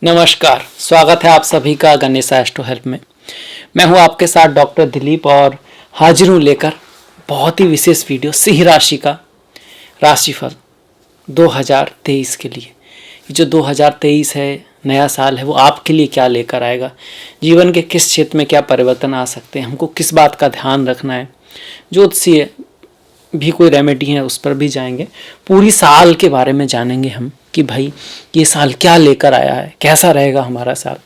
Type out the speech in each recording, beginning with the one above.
नमस्कार, स्वागत है आप सभी का गणेशा एस्ट्रो हेल्प में। मैं हूं आपके साथ डॉक्टर दिलीप और हाजिर हूं लेकर बहुत ही विशेष वीडियो सिंह राशि का राशिफल 2023 के लिए। ये जो 2023 है, नया साल है, वो आपके लिए क्या लेकर आएगा, जीवन के किस क्षेत्र में क्या परिवर्तन आ सकते हैं, हमको किस बात का ध्यान रखना है, ज्योतिषीय भी कोई रेमेडी है उस पर भी जाएंगे। पूरी साल के बारे में जानेंगे हम कि भाई ये साल क्या लेकर आया है, कैसा रहेगा हमारा साल।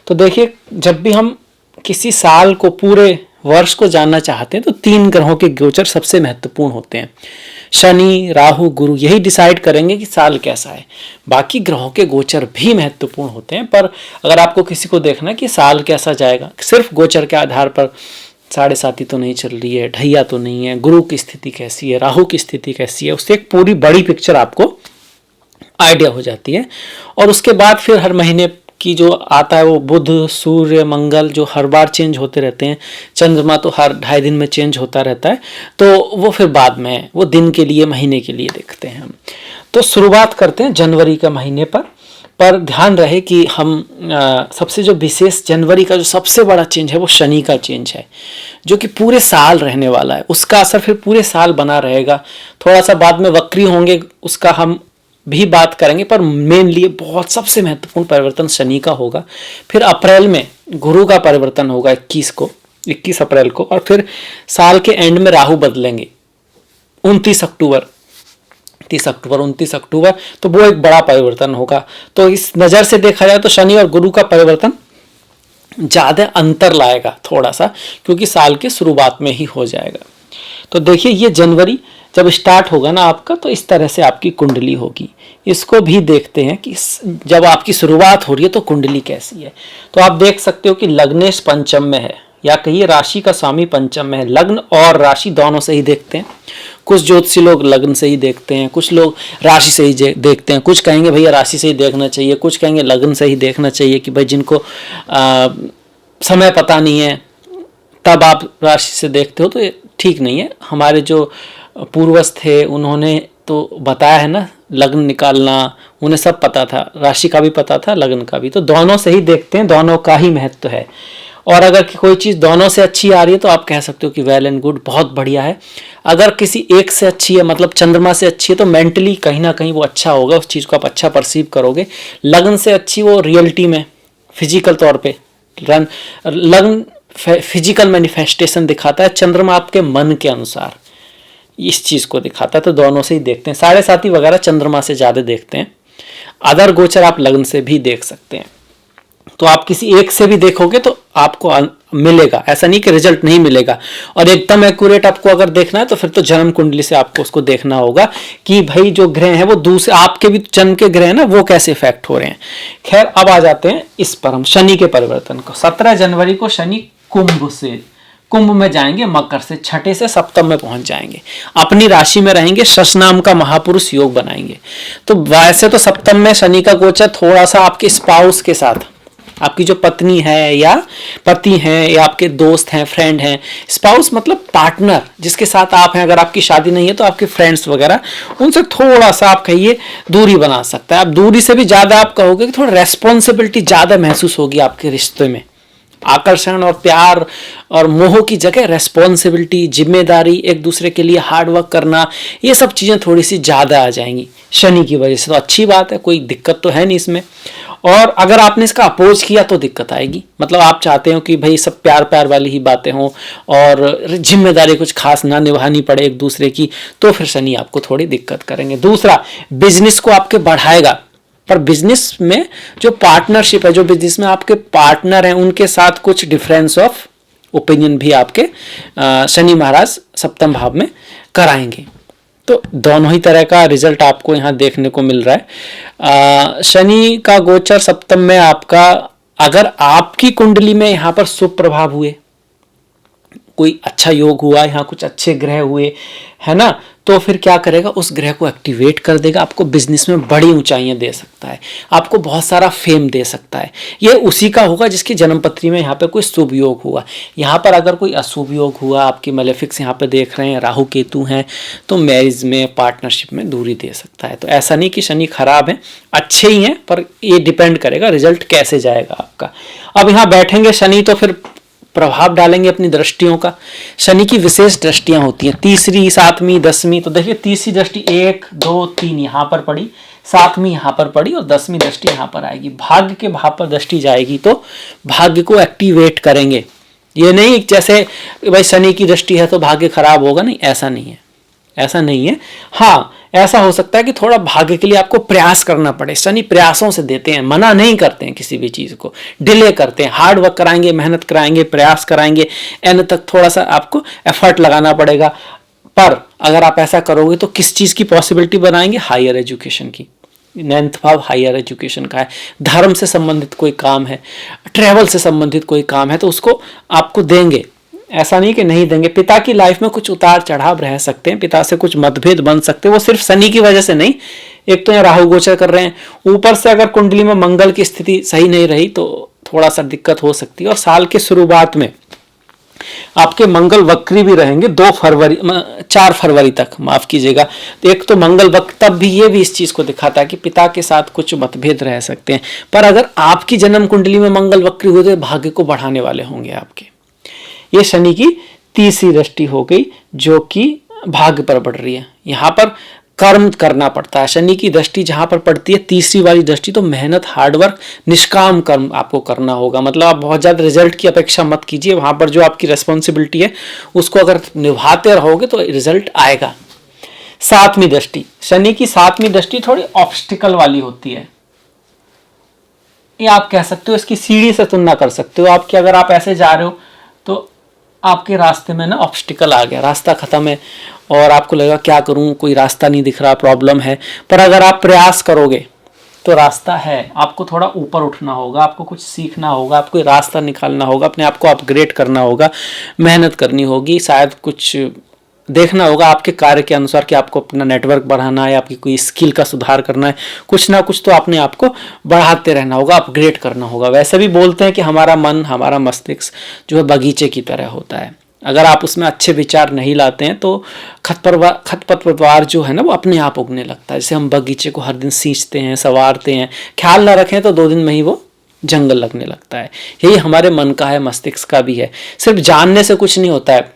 तो देखिए, जब भी हम किसी साल को, पूरे वर्ष को जानना चाहते हैं तो 3 ग्रहों के गोचर सबसे महत्वपूर्ण होते हैं। शनि, राहु, गुरु यही डिसाइड करेंगे कि साल कैसा है। बाकी ग्रहों के गोचर भी महत्वपूर्ण होते हैं, पर अगर आपको किसी को देखना है कि साल कैसा जाएगा, सिर्फ गोचर के आधार पर 7.5 तो नहीं चल रही है, ढैया तो नहीं है, गुरु की स्थिति कैसी है, राहु की स्थिति कैसी है, उससे एक पूरी बड़ी पिक्चर आपको आइडिया हो जाती है। और उसके बाद फिर हर महीने की जो आता है वो बुध, सूर्य, मंगल जो हर बार चेंज होते रहते हैं, चंद्रमा तो हर 2.5 दिन में चेंज होता रहता है, तो वो फिर बाद में वो दिन के लिए, महीने के लिए देखते हैं हम। तो शुरुआत करते हैं जनवरी के महीने पर ध्यान रहे कि हम सबसे जो विशेष जनवरी का जो सबसे बड़ा चेंज है वो शनि का चेंज है, जो कि पूरे साल रहने वाला है। उसका असर फिर पूरे साल बना रहेगा। थोड़ा सा बाद में वक्री होंगे, उसका हम भी बात करेंगे, पर मेनली बहुत सबसे महत्वपूर्ण परिवर्तन शनि का होगा। फिर अप्रैल में गुरु का परिवर्तन होगा 21 अप्रैल को, और फिर साल के एंड में राहु बदलेंगे 29 अक्टूबर, तो वो एक बड़ा परिवर्तन होगा। तो इस नज़र से देखा जाए तो शनि और गुरु का परिवर्तन ज़्यादा अंतर लाएगा थोड़ा सा, क्योंकि साल के शुरुआत में ही हो जाएगा। तो देखिए, ये जनवरी जब स्टार्ट होगा ना आपका, तो इस तरह से आपकी कुंडली होगी। इसको भी देखते हैं कि जब आपकी शुरुआत हो रही है तो कुंडली कैसी है। तो आप देख सकते हो कि लग्नेश पंचम में है, या कहिए राशि का स्वामी पंचम में है। लग्न और राशि दोनों से ही देखते हैं। कुछ ज्योतिषी लोग लग्न से ही देखते हैं, कुछ लोग राशि से ही देखते हैं। कुछ कहेंगे भैया राशि से ही देखना चाहिए, कुछ कहेंगे लग्न से ही देखना चाहिए कि भाई जिनको समय पता नहीं है तब आप राशि से देखते हो, तो ये ठीक नहीं है। हमारे जो पूर्वज थे उन्होंने तो बताया है ना, लग्न निकालना, उन्हें सब पता था, राशि का भी पता था, लग्न का भी। तो दोनों से ही देखते हैं, दोनों का ही महत्व है। और अगर कोई चीज़ दोनों से अच्छी आ रही है तो आप कह सकते हो कि वेल एंड गुड, बहुत बढ़िया है। अगर किसी एक से अच्छी है, मतलब चंद्रमा से अच्छी है, तो मेंटली कहीं ना कहीं वो अच्छा होगा, उस चीज़ को आप अच्छा परसीव करोगे। लग्न से अच्छी, वो रियलिटी में फिजिकल तौर पे लग्न फिजिकल मैनिफेस्टेशन दिखाता है, चंद्रमा आपके मन के अनुसार इस चीज़ को दिखाता है। तो दोनों से ही देखते हैं। 7.5 वगैरह चंद्रमा से ज़्यादा देखते हैं। अदर गोचर आप लग्न से भी देख सकते हैं। तो आप किसी एक से भी देखोगे तो आपको मिलेगा, ऐसा नहीं कि रिजल्ट नहीं मिलेगा। और एकदम एक्यूरेट आपको अगर देखना है तो फिर तो जन्म कुंडली से आपको उसको देखना होगा कि भाई जो ग्रह हैं वो दूसरे आपके भी जन्म के ग्रह हैं ना, वो कैसे इफेक्ट हो रहे हैं। खैर, अब आ जाते हैं इस पर, हम शनि के परिवर्तन को। 17 जनवरी को शनि कुंभ में जाएंगे, मकर से 6 से सप्तम में पहुंच जाएंगे, अपनी राशि में रहेंगे, शश नाम का महापुरुष योग बनाएंगे। तो वैसे तो सप्तम में शनि का गोचर थोड़ा सा आपके स्पाउस के साथ, आपकी जो पत्नी है या पति हैं या आपके दोस्त हैं, फ्रेंड हैं, स्पाउस मतलब पार्टनर जिसके साथ आप हैं, अगर आपकी शादी नहीं है तो आपके फ्रेंड्स वगैरह, उनसे थोड़ा सा आप कहिए दूरी बना सकता है। आप दूरी से भी ज़्यादा आप कहोगे कि थोड़ा रेस्पॉन्सिबिलिटी ज़्यादा महसूस होगी आपके रिश्ते में। आकर्षण और प्यार और मोह की जगह रेस्पॉन्सिबिलिटी, जिम्मेदारी, एक दूसरे के लिए हार्ड वर्क करना, ये सब चीज़ें थोड़ी सी ज़्यादा आ जाएंगी शनि की वजह से। तो अच्छी बात है, कोई दिक्कत तो है नहीं इसमें। और अगर आपने इसका अपोज किया तो दिक्कत आएगी। मतलब आप चाहते हो कि भाई सब प्यार प्यार वाली ही बातें हों और जिम्मेदारी कुछ खास ना निभानी पड़े एक दूसरे की, तो फिर शनि आपको थोड़ी दिक्कत करेंगे। दूसरा, बिजनेस को आपके बढ़ाएगा, पर बिजनेस में जो पार्टनरशिप है, जो बिजनेस में आपके पार्टनर हैं, उनके साथ कुछ डिफरेंस ऑफ ओपिनियन भी आपके शनि महाराज सप्तम भाव में कराएंगे। तो दोनों ही तरह का रिजल्ट आपको यहाँ देखने को मिल रहा है। शनि का गोचर सप्तम में आपका, अगर आपकी कुंडली में यहाँ पर शुभ प्रभाव हुए, कोई अच्छा योग हुआ, यहाँ कुछ अच्छे ग्रह हुए, है ना, तो फिर क्या करेगा, उस ग्रह को एक्टिवेट कर देगा, आपको बिजनेस में बड़ी ऊंचाइयां दे सकता है, आपको बहुत सारा फेम दे सकता है। ये उसी का होगा जिसकी जन्मपत्री में यहाँ पे कोई शुभ योग हुआ। यहाँ पर अगर कोई अशुभ योग हुआ, आपकी मेलेफिक्स यहाँ पे देख रहे हैं, राहु केतु हैं, तो मैरिज में, पार्टनरशिप में दूरी दे सकता है। तो ऐसा नहीं कि शनि खराब है, अच्छे ही हैं, पर ये डिपेंड करेगा रिजल्ट कैसे जाएगा आपका। अब यहाँ बैठेंगे शनि तो फिर प्रभाव डालेंगे अपनी दृष्टियों का। शनि की विशेष दृष्टियां होती हैं, तीसरी, सातवीं, 10वीं। तो देखिए तीसरी दृष्टि 1, 2, 3 यहाँ पर पड़ी, 7वीं यहाँ पर पड़ी और 10वीं दृष्टि यहाँ पर आएगी। भाग्य के भाव पर दृष्टि जाएगी तो भाग्य को एक्टिवेट करेंगे। ये नहीं जैसे भाई शनि की दृष्टि है तो भाग्य खराब होगा, नहीं, ऐसा नहीं है, ऐसा नहीं है। हाँ, ऐसा हो सकता है कि थोड़ा भाग्य के लिए आपको प्रयास करना पड़े। शनि प्रयासों से देते हैं, मना नहीं करते हैं, किसी भी चीज को डिले करते हैं, हार्ड वर्क कराएंगे, मेहनत कराएंगे, प्रयास कराएंगे, एंड तक थोड़ा सा आपको एफर्ट लगाना पड़ेगा। पर अगर आप ऐसा करोगे तो किस चीज की पॉसिबिलिटी बनाएंगे, हायर एजुकेशन की। 9th भाव हायर एजुकेशन का है, धर्म से संबंधित कोई काम है, ट्रेवल से संबंधित कोई काम है, तो उसको आपको देंगे, ऐसा नहीं कि नहीं देंगे। पिता की लाइफ में कुछ उतार चढ़ाव रह सकते हैं, पिता से कुछ मतभेद बन सकते हैं, वो सिर्फ शनि की वजह से नहीं। एक तो यहाँ राहु गोचर कर रहे हैं, ऊपर से अगर कुंडली में मंगल की स्थिति सही नहीं रही तो थोड़ा सा दिक्कत हो सकती है। और साल के शुरुआत में आपके मंगल वक्री भी रहेंगे 4 फरवरी तक, माफ कीजिएगा। एक तो मंगल वक्र, तब भी ये भी इस चीज को दिखाता है कि पिता के साथ कुछ मतभेद रह सकते हैं। पर अगर आपकी जन्म कुंडली में मंगल वक्री हो तो भाग्य को बढ़ाने वाले होंगे आपके। ये शनि की तीसरी दृष्टि हो गई जो कि भाग्य पर बढ़ रही है। यहाँ पर कर्म करना पड़ता है। शनि की दृष्टि जहां पर पड़ती है, तीसरी वाली दृष्टि, तो मेहनत, हार्डवर्क, निष्काम कर्म आपको करना होगा। मतलब आप बहुत ज्यादा रिजल्ट की अपेक्षा मत कीजिए, वहां पर जो आपकी रेस्पॉन्सिबिलिटी है उसको अगर निभाते रहोगे तो रिजल्ट आएगा। 7वीं दृष्टि, शनि की 7वीं दृष्टि थोड़ी ऑब्स्टिकल वाली होती है, ये आप कह सकते हो, इसकी सीढ़ी से तुलना कर सकते हो आपकी। अगर आप ऐसे जा रहे हो तो आपके रास्ते में ना ऑब्स्टिकल आ गया, रास्ता खत्म है और आपको लगा क्या करूं, कोई रास्ता नहीं दिख रहा, प्रॉब्लम है। पर अगर आप प्रयास करोगे तो रास्ता है। आपको थोड़ा ऊपर उठना होगा, आपको कुछ सीखना होगा, आपको रास्ता निकालना होगा, अपने आप को अपग्रेड करना होगा, मेहनत करनी होगी, शायद कुछ देखना होगा आपके कार्य के अनुसार कि आपको अपना नेटवर्क बढ़ाना है, आपकी कोई स्किल का सुधार करना है, कुछ ना कुछ तो अपने आप को बढ़ाते रहना होगा, अपग्रेड करना होगा। वैसे भी बोलते हैं कि हमारा मन, हमारा मस्तिष्क जो है बगीचे की तरह होता है। अगर आप उसमें अच्छे विचार नहीं लाते हैं तो खरपतवार जो है ना वो अपने आप उगने लगता है। जैसे हम बगीचे को हर दिन सींचते हैं, संवारते हैं, ख्याल ना रखें तो 2 दिन में ही वो जंगल लगने लगता है। यही हमारे मन का है, मस्तिष्क का भी है। सिर्फ जानने से कुछ नहीं होता है।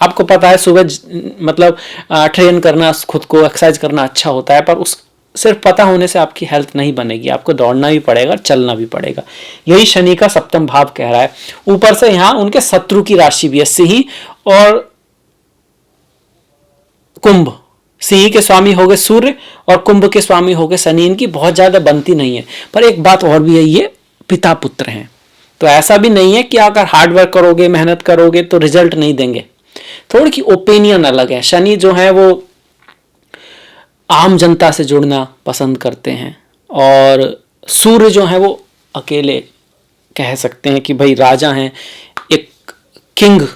आपको पता है सुबह मतलब ट्रेन करना, खुद को एक्सरसाइज करना अच्छा होता है, पर उस सिर्फ पता होने से आपकी हेल्थ नहीं बनेगी, आपको दौड़ना भी पड़ेगा, चलना भी पड़ेगा। यही शनि का 7वां भाव कह रहा है। ऊपर से यहाँ उनके शत्रु की राशि भी है, सिंह और कुंभ। सिंह के स्वामी हो गए सूर्य और कुंभ के स्वामी हो गए शनि। इनकी बहुत ज्यादा बनती नहीं है, पर एक बात और भी है, ये पिता पुत्र हैं। तो ऐसा भी नहीं है कि अगर हार्डवर्क करोगे, मेहनत करोगे तो रिजल्ट नहीं देंगे। थोड़ी की ओपिनियन अलग है। शनि जो है वो आम जनता से जुड़ना पसंद करते हैं और सूर्य जो है वो अकेले कह सकते हैं कि भाई राजा हैं, एक किंग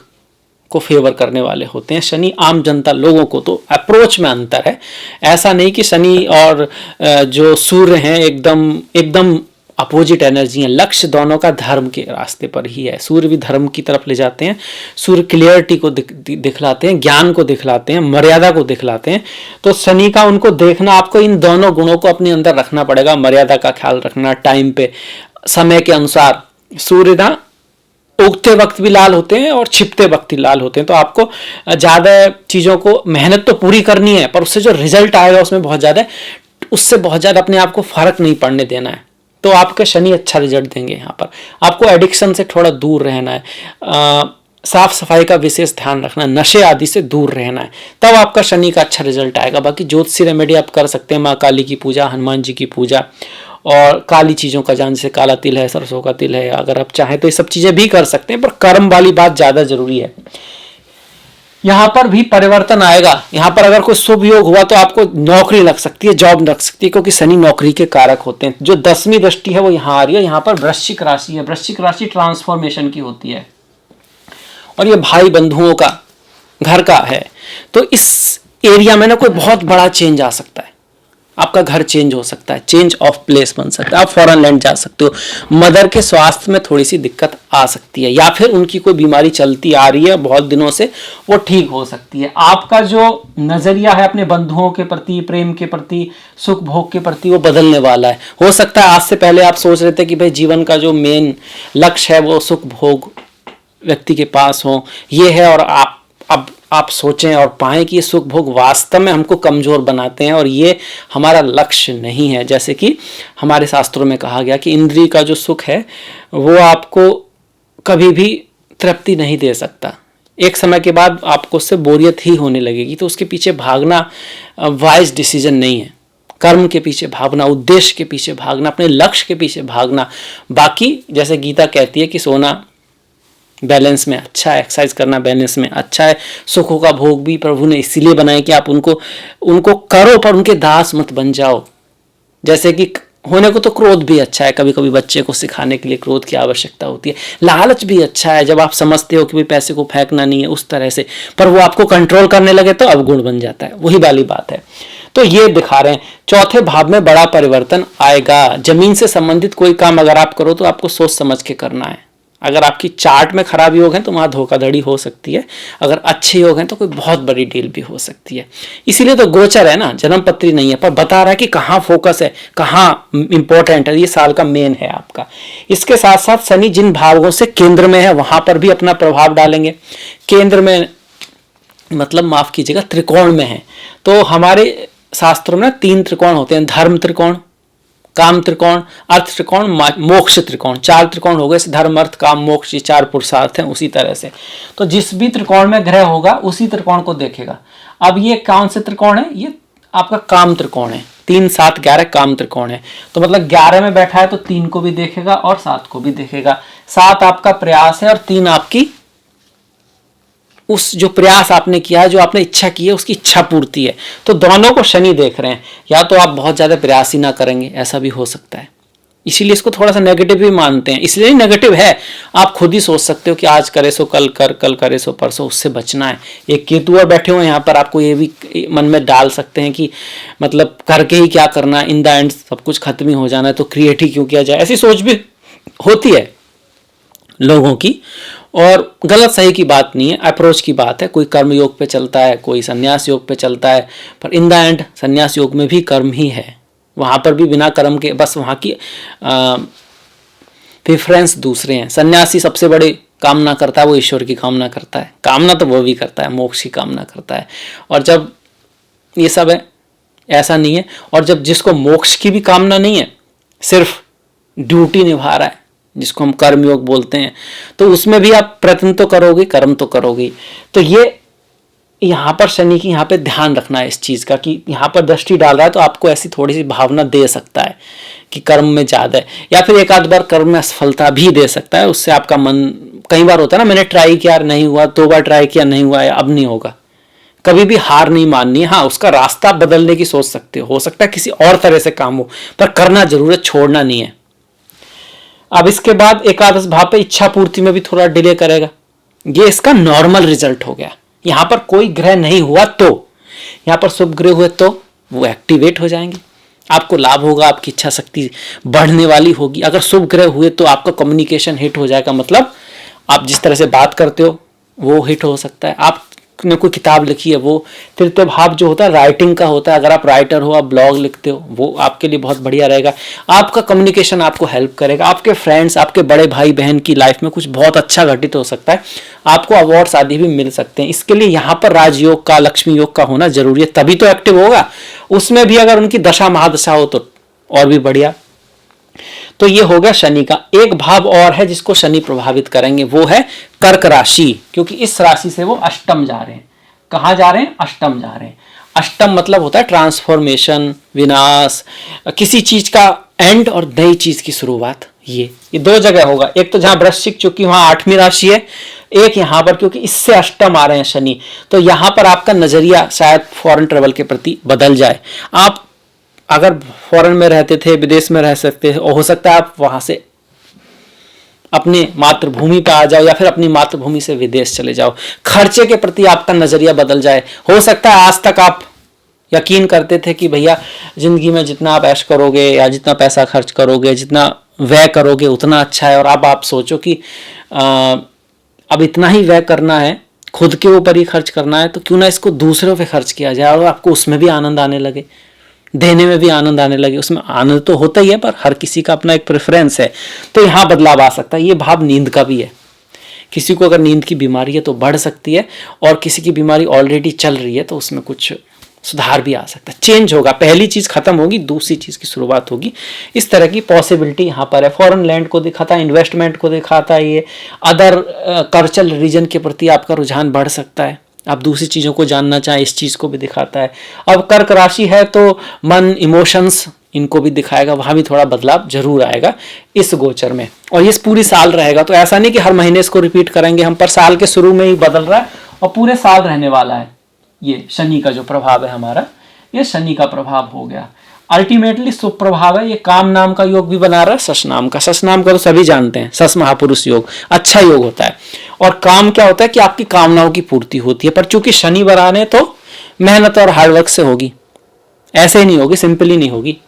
को फेवर करने वाले होते हैं। शनि आम जनता लोगों को, तो अप्रोच में अंतर है। ऐसा नहीं कि शनि और जो सूर्य हैं एकदम अपोजिट एनर्जी है। लक्ष्य दोनों का धर्म के रास्ते पर ही है। सूर्य भी धर्म की तरफ ले जाते हैं। सूर्य क्लियरिटी को दिखलाते हैं, ज्ञान को दिखलाते हैं, मर्यादा को दिखलाते हैं। तो शनि का उनको देखना, आपको इन दोनों गुणों को अपने अंदर रखना पड़ेगा। मर्यादा का ख्याल रखना, टाइम पे, समय के अनुसार। सूर्य ना उगते वक्त भी लाल होते हैं और छिपते वक्त ही लाल होते हैं। तो आपको ज्यादा चीजों को मेहनत तो पूरी करनी है, पर उससे जो रिजल्ट आएगा उसमें उससे बहुत ज्यादा अपने आप को फर्क नहीं पड़ने देना है। तो आपके शनि अच्छा रिजल्ट देंगे। यहाँ पर आपको एडिक्शन से थोड़ा दूर रहना है, साफ सफाई का विशेष ध्यान रखना है, नशे आदि से दूर रहना है, तब आपका शनि का अच्छा रिजल्ट आएगा। बाकी ज्योतिषी रेमेडी आप कर सकते हैं, माँ काली की पूजा, हनुमान जी की पूजा और काली चीज़ों का जान, जैसे काला तिल है, सरसों का तिल है, अगर आप चाहें तो ये सब चीज़ें भी कर सकते हैं। पर कर्म वाली बात ज़्यादा जरूरी है। यहाँ पर भी परिवर्तन आएगा। यहाँ पर अगर कोई शुभ योग हुआ तो आपको नौकरी लग सकती है, जॉब लग सकती है, क्योंकि शनि नौकरी के कारक होते हैं। जो 10वीं दृष्टि है वो यहाँ आ रही है। यहाँ पर वृश्चिक राशि है। वृश्चिक राशि ट्रांसफॉर्मेशन की होती है और ये भाई बंधुओं का घर का है, तो इस एरिया में ना कोई बहुत बड़ा चेंज आ सकता है। आपका घर चेंज हो सकता है, चेंज ऑफ प्लेस बन सकता है, आप फॉरेन लैंड जा सकते हो, मदर के स्वास्थ्य में थोड़ी सी दिक्कत आ सकती है, या फिर उनकी कोई बीमारी चलती आ रही है बहुत दिनों से, वो ठीक हो सकती है। आपका जो नजरिया है अपने बंधुओं के प्रति, प्रेम के प्रति, सुख भोग के प्रति, वो बदलने वाला है। हो सकता है आज से पहले आप सोच रहे थे कि भाई जीवन का जो मेन लक्ष्य है वो सुख भोग व्यक्ति के पास हो, ये है, और अब आप सोचें और पाएं कि ये सुख भोग वास्तव में हमको कमजोर बनाते हैं और ये हमारा लक्ष्य नहीं है। जैसे कि हमारे शास्त्रों में कहा गया कि इंद्रिय का जो सुख है वो आपको कभी भी तृप्ति नहीं दे सकता, एक समय के बाद आपको उससे बोरियत ही होने लगेगी। तो उसके पीछे भागना वाइज डिसीजन नहीं है। कर्म के पीछे भागना, उद्देश्य के पीछे भागना, अपने लक्ष्य के पीछे भागना। बाकी जैसे गीता कहती है कि सोना बैलेंस में अच्छा है, एक्सरसाइज करना बैलेंस में अच्छा है, सुखों का भोग भी प्रभु ने इसीलिए बनाया कि आप उनको करो पर उनके दास मत बन जाओ। जैसे कि होने को तो क्रोध भी अच्छा है, कभी कभी बच्चे को सिखाने के लिए क्रोध की आवश्यकता होती है। लालच भी अच्छा है जब आप समझते हो कि भाई पैसे को फेंकना नहीं है उस तरह से, पर वो आपको कंट्रोल करने लगे तो अवगुण बन जाता है, वही वाली बात है। तो ये दिखा रहे हैं चौथे भाव में बड़ा परिवर्तन आएगा। जमीन से संबंधित कोई काम अगर आप करो तो आपको सोच समझ के करना है। अगर आपकी चार्ट में खराब योग है तो वहाँ धोखाधड़ी हो सकती है, अगर अच्छे योग हैं तो कोई बहुत बड़ी डील भी हो सकती है। इसीलिए तो गोचर है ना, जन्म पत्री नहीं है, पर बता रहा है कि कहाँ फोकस है, कहाँ इंपॉर्टेंट है, ये साल का मेन है आपका। इसके साथ साथ शनि जिन भावों से केंद्र में है वहां पर भी अपना प्रभाव डालेंगे। केंद्र में मतलब माफ कीजिएगा त्रिकोण में है, तो हमारे शास्त्रों में 3 त्रिकोण होते हैं, धर्म त्रिकोण, काम त्रिकोण, अर्थ त्रिकोण, मोक्ष त्रिकोण। 4 त्रिकोण हो गए, धर्म अर्थ काम मोक्ष, ये 4 पुरुषार्थ हैं। उसी तरह से तो जिस भी त्रिकोण में ग्रह होगा उसी त्रिकोण को देखेगा। अब ये कौन से त्रिकोण है, ये आपका काम त्रिकोण है। 3, 7, 11 काम त्रिकोण है, तो मतलब 11 में बैठा है तो 3 को भी देखेगा और 7 को भी देखेगा। 7 आपका प्रयास है और 3 आपकी उस जो प्रयास आपने किया है, जो आपने इच्छा की है, उसकी इच्छा पूर्ति है। तो दोनों को शनि देख रहे हैं। या तो आप बहुत ज्यादा प्रयास ही ना करेंगे, ऐसा भी हो सकता है, इसीलिए इसको थोड़ा सा नेगेटिव भी मानते हैं। इसलिए नेगेटिव है, आप खुद ही सोच सकते हो कि आज करे सो कल कर, कल करे सो परसों, उससे बचना है। एक केतु और बैठे हुए यहाँ पर, आपको ये भी मन में डाल सकते हैं कि मतलब करके ही क्या करना, इन द एंड सब कुछ खत्म ही हो जाना है, तो क्रिएट ही क्यों किया जाए, ऐसी सोच भी होती है लोगों की। और गलत सही की बात नहीं है, अप्रोच की बात है। कोई कर्म योग पे चलता है, कोई संन्यास योग पे चलता है, पर इन द एंड संन्यास योग में भी कर्म ही है। वहाँ पर भी बिना कर्म के, बस वहाँ की प्रेफरेंस दूसरे हैं। सन्यासी सबसे बड़ी कामना करता है, वो ईश्वर की कामना करता है, कामना तो वो भी करता है, मोक्ष की कामना करता है। और जब ये सब है, ऐसा नहीं है। और जब जिसको मोक्ष की भी कामना नहीं है, सिर्फ ड्यूटी निभा रहा है, जिसको हम कर्मयोग बोलते हैं, तो उसमें भी आप प्रयत्न तो करोगे, कर्म तो करोगे। तो ये यहाँ पर शनि की यहाँ पे ध्यान रखना है इस चीज का, कि यहाँ पर दृष्टि डाल रहा है तो आपको ऐसी थोड़ी सी भावना दे सकता है कि कर्म में ज्यादा है, या फिर एक आध बार कर्म में असफलता भी दे सकता है। उससे आपका मन, कई बार होता है ना, मैंने ट्राई किया नहीं हुआ, 2 बार ट्राई किया नहीं हुआ, अब नहीं होगा। कभी भी हार नहीं माननी है। हाँ, उसका रास्ता बदलने की सोच सकते हो सकता है किसी और तरह से काम हो, पर करना जरूर है, छोड़ना नहीं है। अब इसके बाद एकादश भाव पे इच्छा पूर्ति में भी थोड़ा डिले करेगा। ये इसका नॉर्मल रिजल्ट हो गया। यहां पर कोई ग्रह नहीं हुआ तो, यहां पर शुभ ग्रह हुए तो वो एक्टिवेट हो जाएंगे, आपको लाभ होगा, आपकी इच्छा शक्ति बढ़ने वाली होगी। अगर शुभ ग्रह हुए तो आपका कम्युनिकेशन हिट हो जाएगा, मतलब आप जिस तरह से बात करते हो वो हिट हो सकता है। आपने कोई किताब लिखी है, वो तृतीय भाव जो होता है राइटिंग का होता है, अगर आप राइटर हो, आप ब्लॉग लिखते हो, वो आपके लिए बहुत बढ़िया रहेगा। आपका कम्युनिकेशन आपको हेल्प करेगा। आपके फ्रेंड्स, आपके बड़े भाई बहन की लाइफ में कुछ बहुत अच्छा घटित हो सकता है, आपको अवार्ड्स आदि भी मिल सकते हैं। इसके लिए यहाँ पर राजयोग का, लक्ष्मी योग का होना जरूरी है, तभी तो एक्टिव होगा। उसमें भी अगर उनकी दशा महादशा हो तो और भी बढ़िया। तो ये हो गया शनि का। एक भाव और है जिसको शनि प्रभावित करेंगे, वो है कर्क राशि, क्योंकि इस राशि से वो अष्टम जा रहे हैं। कहाँ जा रहे हैं? अष्टम जा रहे हैं। अष्टम मतलब होता है ट्रांसफॉर्मेशन, विनाश, किसी चीज का एंड और नई चीज की शुरुआत। ये 2 जगह होगा, एक तो जहां वृश्चिक चूंकि वहां 8वीं राशि है, एक यहां पर क्योंकि इससे अष्टम आ रहे हैं शनि, तो यहां पर आपका नजरिया शायद फॉरेन ट्रेवल के प्रति बदल जाए। आप अगर फॉरेन में रहते थे, विदेश में रह सकते, हो सकता है आप वहां से अपने मातृभूमि पे आ जाओ या फिर अपनी मातृभूमि से विदेश चले जाओ। खर्चे के प्रति आपका नजरिया बदल जाए। हो सकता है आज तक आप यकीन करते थे कि भैया जिंदगी में जितना आप ऐश करोगे या जितना पैसा खर्च करोगे, जितना व्यय करोगे उतना अच्छा है, और अब आप सोचो कि अब इतना ही व्यय करना है, खुद के ऊपर ही खर्च करना है, तो क्यों ना इसको दूसरों पे खर्च किया जाए और आपको उसमें भी आनंद आने लगे, देने में भी आनंद आने लगे। उसमें आनंद तो होता ही है, पर हर किसी का अपना एक प्रेफरेंस है, तो यहाँ बदलाव आ सकता है। ये भाव नींद का भी है। किसी को अगर नींद की बीमारी है तो बढ़ सकती है, और किसी की बीमारी ऑलरेडी चल रही है तो उसमें कुछ सुधार भी आ सकता है, चेंज होगा। पहली चीज खत्म होगी, दूसरी चीज की शुरुआत होगी। इस तरह की पॉसिबिलिटी यहाँ पर है। फॉरेन लैंड को दिखाता है, इन्वेस्टमेंट को दिखाता है, ये अदर कल्चरल रीजन के प्रति आपका रुझान बढ़ सकता है, आप दूसरी चीज़ों को जानना चाहें, इस चीज़ को भी दिखाता है। अब कर्क राशि है तो मन, इमोशंस, इनको भी दिखाएगा, वहाँ भी थोड़ा बदलाव जरूर आएगा इस गोचर में। और ये पूरी साल रहेगा, तो ऐसा नहीं कि हर महीने इसको रिपीट करेंगे हम, पर साल के शुरू में ही बदल रहा है और पूरे साल रहने वाला है। ये शनि का जो प्रभाव है हमारा, ये शनि का प्रभाव हो गया। अल्टीमेटली शुभ प्रभाव है। ये काम नाम का योग भी बना रहा है, शश नाम का। शश नाम का तो सभी जानते हैं, शश महापुरुष योग, अच्छा योग होता है। और काम क्या होता है कि आपकी कामनाओं की पूर्ति होती है, पर चूंकि शनि बराने तो मेहनत और हार्डवर्क से होगी, ऐसे ही नहीं होगी, सिंपली नहीं होगी।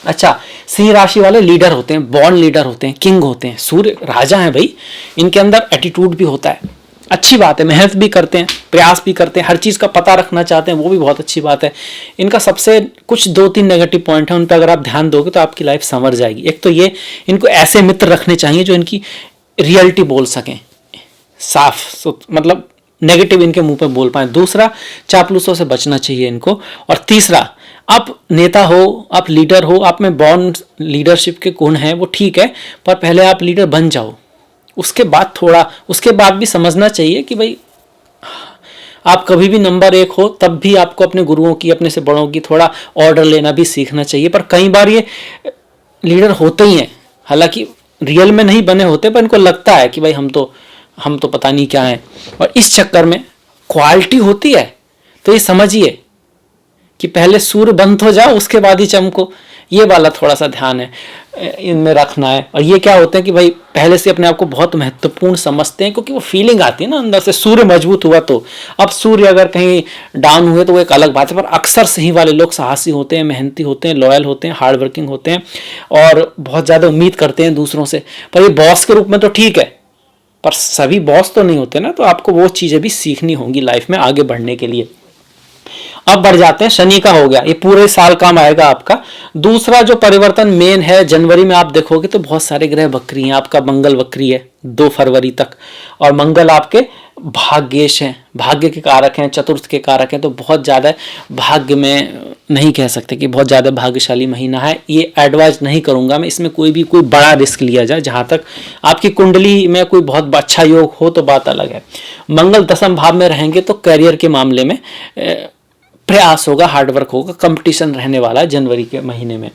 अच्छा, सिंह राशि वाले लीडर होते हैं, बॉर्न लीडर होते हैं, किंग होते हैं, सूर्य राजा है भाई, इनके अंदर एटीट्यूड भी होता है, अच्छी बात है। मेहनत भी करते हैं, प्रयास भी करते हैं, हर चीज़ का पता रखना चाहते हैं, वो भी बहुत अच्छी बात है। इनका सबसे कुछ 2-3 नेगेटिव पॉइंट है, उन पर अगर आप ध्यान दोगे तो आपकी लाइफ संवर जाएगी। एक तो ये, इनको ऐसे मित्र रखने चाहिए जो इनकी रियलिटी बोल सकें, साफ, मतलब नेगेटिव इनके मुंह पे बोल पाए। दूसरा, चापलूसों से बचना चाहिए इनको। और तीसरा, आप नेता हो, आप लीडर हो, आप में बॉर्न लीडरशिप के गुण हैं, वो ठीक है, पर पहले आप लीडर बन जाओ, उसके बाद भी समझना चाहिए कि भाई आप कभी भी नंबर 1 हो, तब भी आपको अपने गुरुओं की, अपने से बड़ों की थोड़ा ऑर्डर लेना भी सीखना चाहिए। पर कई बार ये लीडर होते ही हैं, हालांकि रियल में नहीं बने होते, पर इनको लगता है कि भाई हम तो पता नहीं क्या है, और इस चक्कर में क्वालिटी होती है। तो ये समझिए कि पहले सूर्य बंद हो जाओ, उसके बाद ही चमको, ये वाला थोड़ा सा ध्यान है इनमें रखना है। और ये क्या होते हैं कि भाई पहले से अपने आप को बहुत महत्वपूर्ण समझते हैं, क्योंकि वो फीलिंग आती है ना अंदर से, सूर्य मजबूत हुआ तो। अब सूर्य अगर कहीं डाउन हुए तो वो एक अलग बात है, पर अक्सर सिंह वाले लोग साहसी होते हैं, मेहनती होते हैं, लॉयल होते हैं, हार्ड वर्किंग होते हैं, और बहुत ज़्यादा उम्मीद करते हैं दूसरों से। पर ये बॉस के रूप में तो ठीक है, पर सभी बॉस तो नहीं होते ना, तो आपको वो चीज़ें भी सीखनी होंगी लाइफ में आगे बढ़ने के लिए। अब बढ़ जाते हैं, शनि का हो गया, ये पूरे साल काम आएगा आपका। दूसरा जो परिवर्तन मेन है, जनवरी में आप देखोगे तो बहुत सारे ग्रह वक्री हैं। आपका मंगल वक्री है 2 फरवरी तक, और मंगल आपके भाग्येश हैं, भाग्य के कारक हैं, चतुर्थ के कारक हैं, तो बहुत ज़्यादा भाग्य में नहीं कह सकते कि बहुत ज़्यादा भाग्यशाली महीना है। ये एडवाइज नहीं करूँगा मैं, इसमें कोई बड़ा रिस्क लिया जाए। जहाँ तक आपकी कुंडली में कोई बहुत अच्छा योग हो तो बात अलग है। मंगल 10वें भाव में रहेंगे तो करियर के मामले में प्रयास होगा, हार्डवर्क होगा, कंपटीशन रहने वाला है जनवरी के महीने में।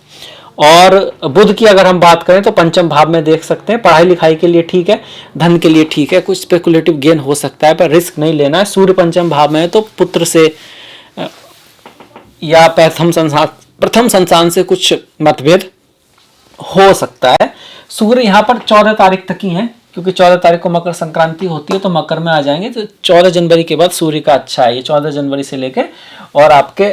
और बुध की अगर हम बात करें तो 5वें भाव में देख सकते हैं, पढ़ाई लिखाई के लिए ठीक है, धन के लिए ठीक है, कुछ स्पेकुलेटिव गेन हो सकता है, पर रिस्क नहीं लेना है। सूर्य 5वें भाव में है तो पुत्र से या प्रथम संतान से कुछ मतभेद हो सकता है। सूर्य यहाँ पर 14 तारीख तक ही है, क्योंकि 14 तारीख को मकर संक्रांति होती है, तो मकर में आ जाएंगे। तो 14 जनवरी के बाद सूर्य का अच्छा है, ये 14 जनवरी से लेके और आपके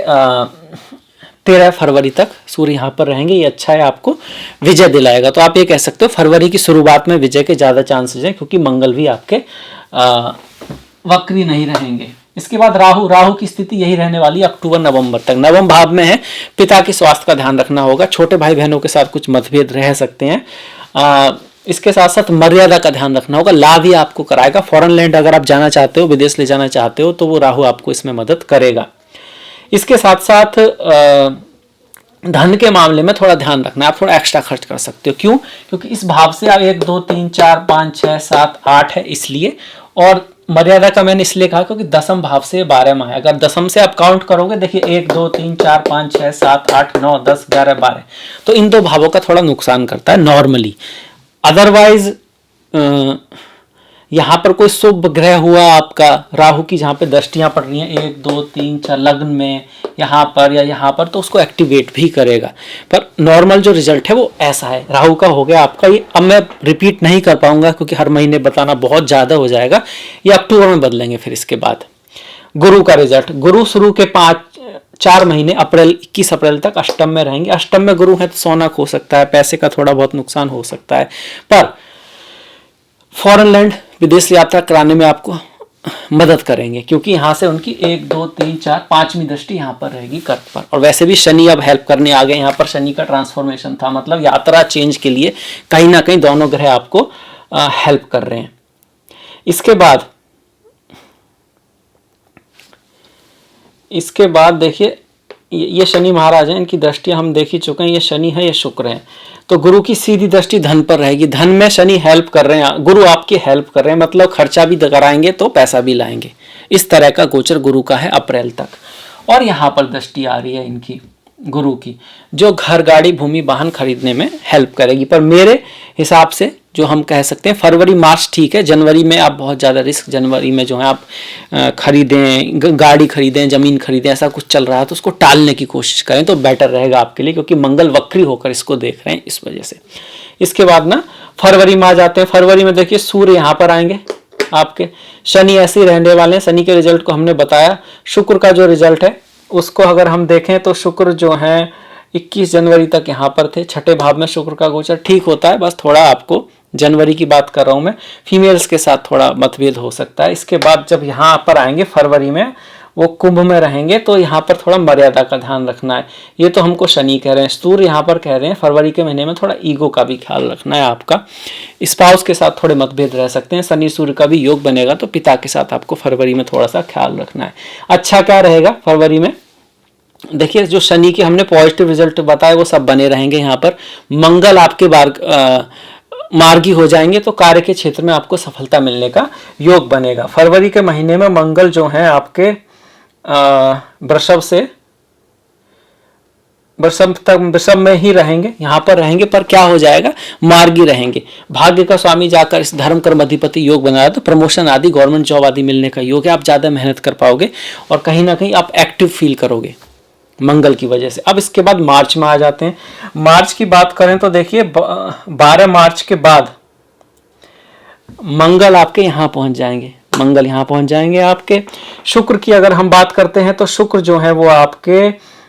13 फरवरी तक सूर्य यहाँ पर रहेंगे, ये अच्छा है, आपको विजय दिलाएगा। तो आप ये कह सकते हो फरवरी की शुरुआत में विजय के ज़्यादा चांसेस हैं, क्योंकि मंगल भी आपके वक्री नहीं रहेंगे। इसके बाद राहु की स्थिति यही रहने वाली है अक्टूबर नवंबर तक। 9वें भाव में है, पिता के स्वास्थ्य का ध्यान रखना होगा, छोटे भाई बहनों के साथ कुछ मतभेद रह सकते हैं। इसके साथ साथ मर्यादा का ध्यान रखना होगा, लाभ ही आपको कराएगा। फॉरेन लैंड अगर आप जाना चाहते हो, विदेश ले जाना चाहते हो, तो वो राहु आपको इसमें मदद करेगा। इसके साथ साथ धन के मामले में थोड़ा ध्यान रखना है, आप थोड़ा एक्स्ट्रा खर्च कर सकते हो। क्यों? क्योंकि इस भाव से आप 1 2 3 4 5 6 7 8 है इसलिए, और मर्यादा का मैंने इसलिए कहा क्योंकि 10वें भाव से 12 माह है। अगर 10वें से आप काउंट करोगे, देखिए 1 2 3 4 5 6 7 8 9 10 11 12, तो इन 2 भावों का थोड़ा नुकसान करता है नॉर्मली। अदरवाइज यहाँ पर कोई शुभ ग्रह हुआ आपका राहु की, जहाँ पे दृष्टियां पड़ रही हैं 1 2 3 4 लग्न में, यहाँ पर या यहाँ पर, तो उसको एक्टिवेट भी करेगा। पर नॉर्मल जो रिजल्ट है वो ऐसा है। राहु का हो गया आपका ये। अब मैं रिपीट नहीं कर पाऊंगा क्योंकि हर महीने बताना बहुत ज़्यादा हो जाएगा, ये अक्टूबर में बदलेंगे। फिर इसके बाद गुरु का रिजल्ट, गुरु शुरू के 4 महीने अप्रैल 21 अप्रैल तक अष्टम में रहेंगे। अष्टम में गुरु है तो सोना खो सकता है, पैसे का थोड़ा बहुत नुकसान हो सकता है, पर फॉरेन लैंड विदेश यात्रा कराने में आपको मदद करेंगे, क्योंकि यहाँ से उनकी 1 2 3 4 5वीं दृष्टि यहाँ पर रहेगी कर्क पर। और वैसे भी शनि अब हेल्प करने आ गए, यहाँ पर शनि का ट्रांसफॉर्मेशन था, मतलब यात्रा चेंज के लिए कहीं ना कहीं दोनों ग्रह आपको हेल्प कर रहे हैं। इसके बाद देखिए ये शनि महाराज हैं, इनकी दृष्टियां हम देख ही चुके हैं। ये शनि है, ये शुक्र है, तो गुरु की सीधी दृष्टि धन पर रहेगी। धन में शनि हेल्प कर रहे हैं, गुरु आपकी हेल्प कर रहे हैं, मतलब खर्चा भी कराएंगे तो पैसा भी लाएंगे। इस तरह का गोचर गुरु का है अप्रैल तक। और यहाँ पर दृष्टि आ रही है इनकी गुरु की, जो घर गाड़ी भूमि वाहन खरीदने में हेल्प करेगी। पर मेरे हिसाब से जो हम कह सकते हैं फरवरी मार्च ठीक है। जनवरी में आप बहुत ज़्यादा रिस्क, जनवरी में जो है आप खरीदें, गाड़ी खरीदें, ज़मीन खरीदें, ऐसा कुछ चल रहा है तो उसको टालने की कोशिश करें तो बेटर रहेगा आपके लिए, क्योंकि मंगल वक्री होकर इसको देख रहे हैं, इस वजह से। इसके बाद ना फरवरी में आ जाते हैं। फरवरी में देखिए सूर्य यहाँ पर आएंगे आपके, शनि ऐसे ही रहने वाले हैं। शनि के रिजल्ट को हमने बताया। शुक्र का जो रिजल्ट है उसको अगर हम देखें तो शुक्र जो है 21 जनवरी तक यहाँ पर थे। छठे भाव में शुक्र का गोचर ठीक होता है, बस थोड़ा आपको, जनवरी की बात कर रहा हूँ मैं, फीमेल्स के साथ थोड़ा मतभेद हो सकता है। इसके बाद जब यहाँ पर आएंगे फरवरी में, वो कुंभ में रहेंगे, तो यहाँ पर थोड़ा मर्यादा का ध्यान रखना है। ये तो हमको शनि कह रहे हैं, सूर्य यहाँ पर कह रहे हैं फरवरी के महीने में थोड़ा ईगो का भी ख्याल रखना है आपका। स्पाउस के साथ थोड़े मतभेद रह सकते हैं। शनि सूर्य का भी योग बनेगा, तो पिता के साथ आपको फरवरी में थोड़ा सा ख्याल रखना है। अच्छा क्या रहेगा फरवरी में, देखिए जो शनि के हमने पॉजिटिव रिजल्ट बताए वो सब बने रहेंगे। यहाँ पर मंगल आपके मार्गी हो जाएंगे, तो कार्य के क्षेत्र में आपको सफलता मिलने का योग बनेगा। फरवरी के महीने में मंगल जो है आपके वृषभ में ही रहेंगे, यहाँ पर रहेंगे, पर क्या हो जाएगा, मार्गी रहेंगे। भाग्य का स्वामी जाकर इस धर्म कर्म अधिपति योग बना रहा है, तो प्रमोशन आदि, गवर्नमेंट जॉब आदि मिलने का योग है। आप ज्यादा मेहनत कर पाओगे और कहीं ना कहीं आप एक्टिव फील करोगे मंगल की वजह से। अब इसके बाद मार्च में आ जाते हैं। मार्च की बात करें तो देखिए 12 मार्च के बाद मंगल आपके यहाँ पहुंच जाएंगे, मंगल यहाँ पहुंच जाएंगे आपके। शुक्र की अगर हम बात करते हैं तो शुक्र जो है वो आपके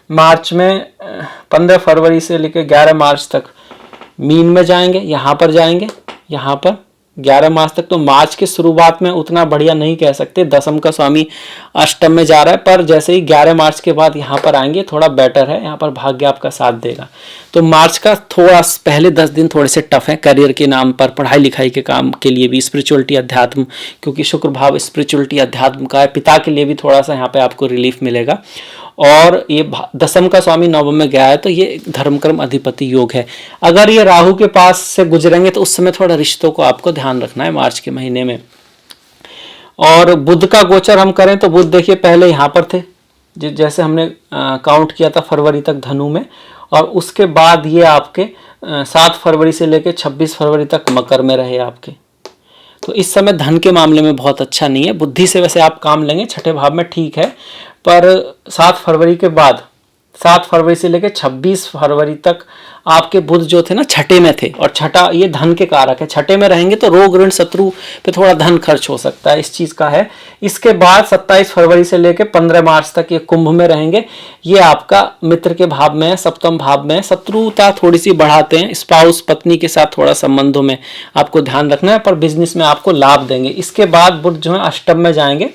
मार्च में 15 फरवरी से लेकर 11 मार्च तक मीन में जाएंगे, यहाँ पर जाएंगे, यहाँ पर 11 मार्च तक। तो मार्च के शुरुआत में उतना बढ़िया नहीं कह सकते, दशम का स्वामी अष्टम में जा रहा है, पर जैसे ही 11 मार्च के बाद यहाँ पर आएंगे थोड़ा बेटर है, यहाँ पर भाग्य आपका साथ देगा। तो मार्च का थोड़ा पहले 10 दिन थोड़े से टफ है करियर के नाम पर, पढ़ाई लिखाई के काम के लिए भी, स्पिरिचुअलिटी अध्यात्म, क्योंकि शुक्र भाव स्पिरिचुअलिटी अध्यात्म का है, पिता के लिए भी थोड़ा सा यहाँ पे आपको रिलीफ मिलेगा। और ये दशम का स्वामी नवम में गया है, तो ये धर्म कर्म अधिपति योग है। अगर ये राहु के पास से गुजरेंगे तो उस समय थोड़ा रिश्तों को आपको ध्यान रखना है मार्च के महीने में। और बुध का गोचर हम करें तो बुध देखिए पहले यहाँ पर थे, जैसे हमने काउंट किया था फरवरी तक धनु में, और उसके बाद ये आपके 7 फरवरी से लेकर 26 फरवरी तक मकर में रहे आपके। तो इस समय धन के मामले में बहुत अच्छा नहीं है। बुद्धि से वैसे आप काम लेंगे, छठे भाव में ठीक है, पर 7 फरवरी के बाद, 7 फरवरी से लेकर 26 फरवरी तक आपके बुध जो थे ना छठे में थे, और छठा ये धन के कारक है, छठे में रहेंगे तो रोग ऋण शत्रु पे थोड़ा धन खर्च हो सकता है, इस चीज का है। इसके बाद 27 फरवरी से लेकर 15 मार्च तक ये कुंभ में रहेंगे। ये आपका मित्र के भाव में है, सप्तम भाव में, शत्रुता थोड़ी सी बढ़ाते हैं, स्पाउस पत्नी के साथ थोड़ा संबंधों में आपको ध्यान रखना है, पर बिजनेस में आपको लाभ देंगे। इसके बाद बुध जो है अष्टम में जाएंगे,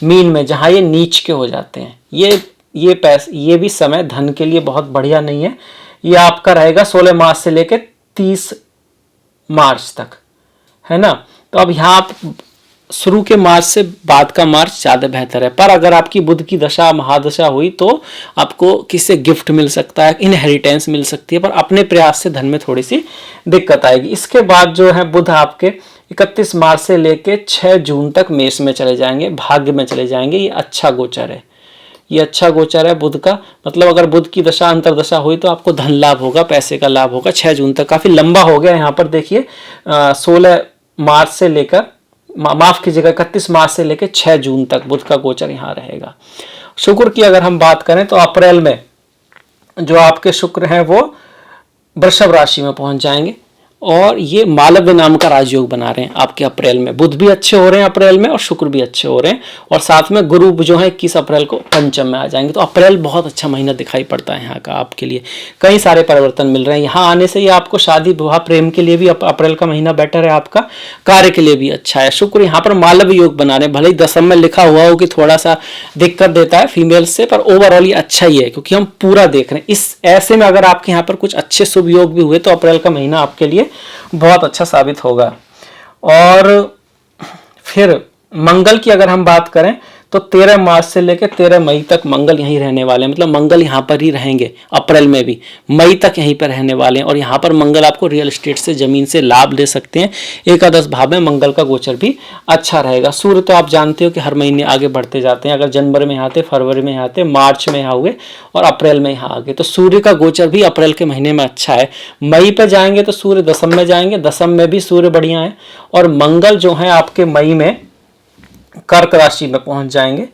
मीन में, जहां ये नीच के हो जाते हैं। ये भी समय धन के लिए बहुत बढ़िया नहीं है। ये आपका रहेगा 16 मार्च से लेकर 30 मार्च तक, है ना। तो अब यहाँ आप शुरू के मार्च से बाद का मार्च ज़्यादा बेहतर है, पर अगर आपकी बुध की दशा महादशा हुई तो आपको किससे गिफ्ट मिल सकता है, इनहेरिटेंस मिल सकती है, पर अपने प्रयास से धन में थोड़ी सी दिक्कत आएगी। इसके बाद जो है बुध आपके 31 मार्च से लेके 6 जून तक मेष में चले जाएंगे, भाग्य में चले जाएंगे। ये अच्छा गोचर है, ये अच्छा गोचर है बुध का, मतलब अगर बुध की दशा अंतरदशा हुई तो आपको धन लाभ होगा, पैसे का लाभ होगा 6 जून तक। काफी लंबा हो गया यहाँ पर देखिए, 16 मार्च से लेकर माफ कीजिएगा 31 मार्च से लेकर 6 जून तक बुध का गोचर यहाँ रहेगा। शुक्र की अगर हम बात करें तो अप्रैल में जो आपके शुक्र हैं वो वृषभ राशि में पहुंच जाएंगे और ये मालव्य नाम का राजयोग बना रहे हैं आपके अप्रैल में। बुध भी अच्छे हो रहे हैं अप्रैल में और शुक्र भी अच्छे हो रहे हैं और साथ में गुरु जो है 21 अप्रैल को पंचम में आ जाएंगे। तो अप्रैल बहुत अच्छा महीना दिखाई पड़ता है यहाँ का आपके लिए। कई सारे परिवर्तन मिल रहे हैं यहाँ आने से। ये आपको शादी विवाह प्रेम के लिए भी अप्रैल का महीना बेटर है, आपका कार्य के लिए भी अच्छा है। शुक्र यहाँ पर मालव्य योग बना रहे हैं। भले ही दशम में लिखा हुआ हो कि थोड़ा सा दिक्कत देता है फीमेल से, पर ओवरऑल ये अच्छा ही है क्योंकि हम पूरा देख रहे हैं। इस ऐसे में अगर आपके यहाँ पर कुछ अच्छे शुभ योग भी हुए तो अप्रैल का महीना आपके लिए बहुत अच्छा साबित होगा। और फिर मंगल की अगर हम बात करें तो 13 मार्च से लेकर 13 मई तक मंगल यहीं रहने वाले हैं। मतलब मंगल यहाँ पर ही रहेंगे अप्रैल में भी, मई तक यहीं पर रहने वाले हैं। और यहाँ पर मंगल आपको रियल एस्टेट से, जमीन से लाभ ले सकते हैं। एकादश भाव में मंगल का गोचर भी अच्छा रहेगा। सूर्य तो आप जानते हो कि हर महीने आगे बढ़ते जाते हैं। अगर जनवरी में यहाँ आते, फरवरी में यहाँ आते, मार्च में यहाँ हुए और अप्रैल में यहाँ आ गए, तो सूर्य का गोचर भी अप्रैल के महीने में अच्छा है। मई पर जाएंगे तो सूर्य दशम में जाएंगे, दशम में भी सूर्य बढ़िया है। और मंगल जो है आपके मई में कर्क राशि में पहुंच जाएंगे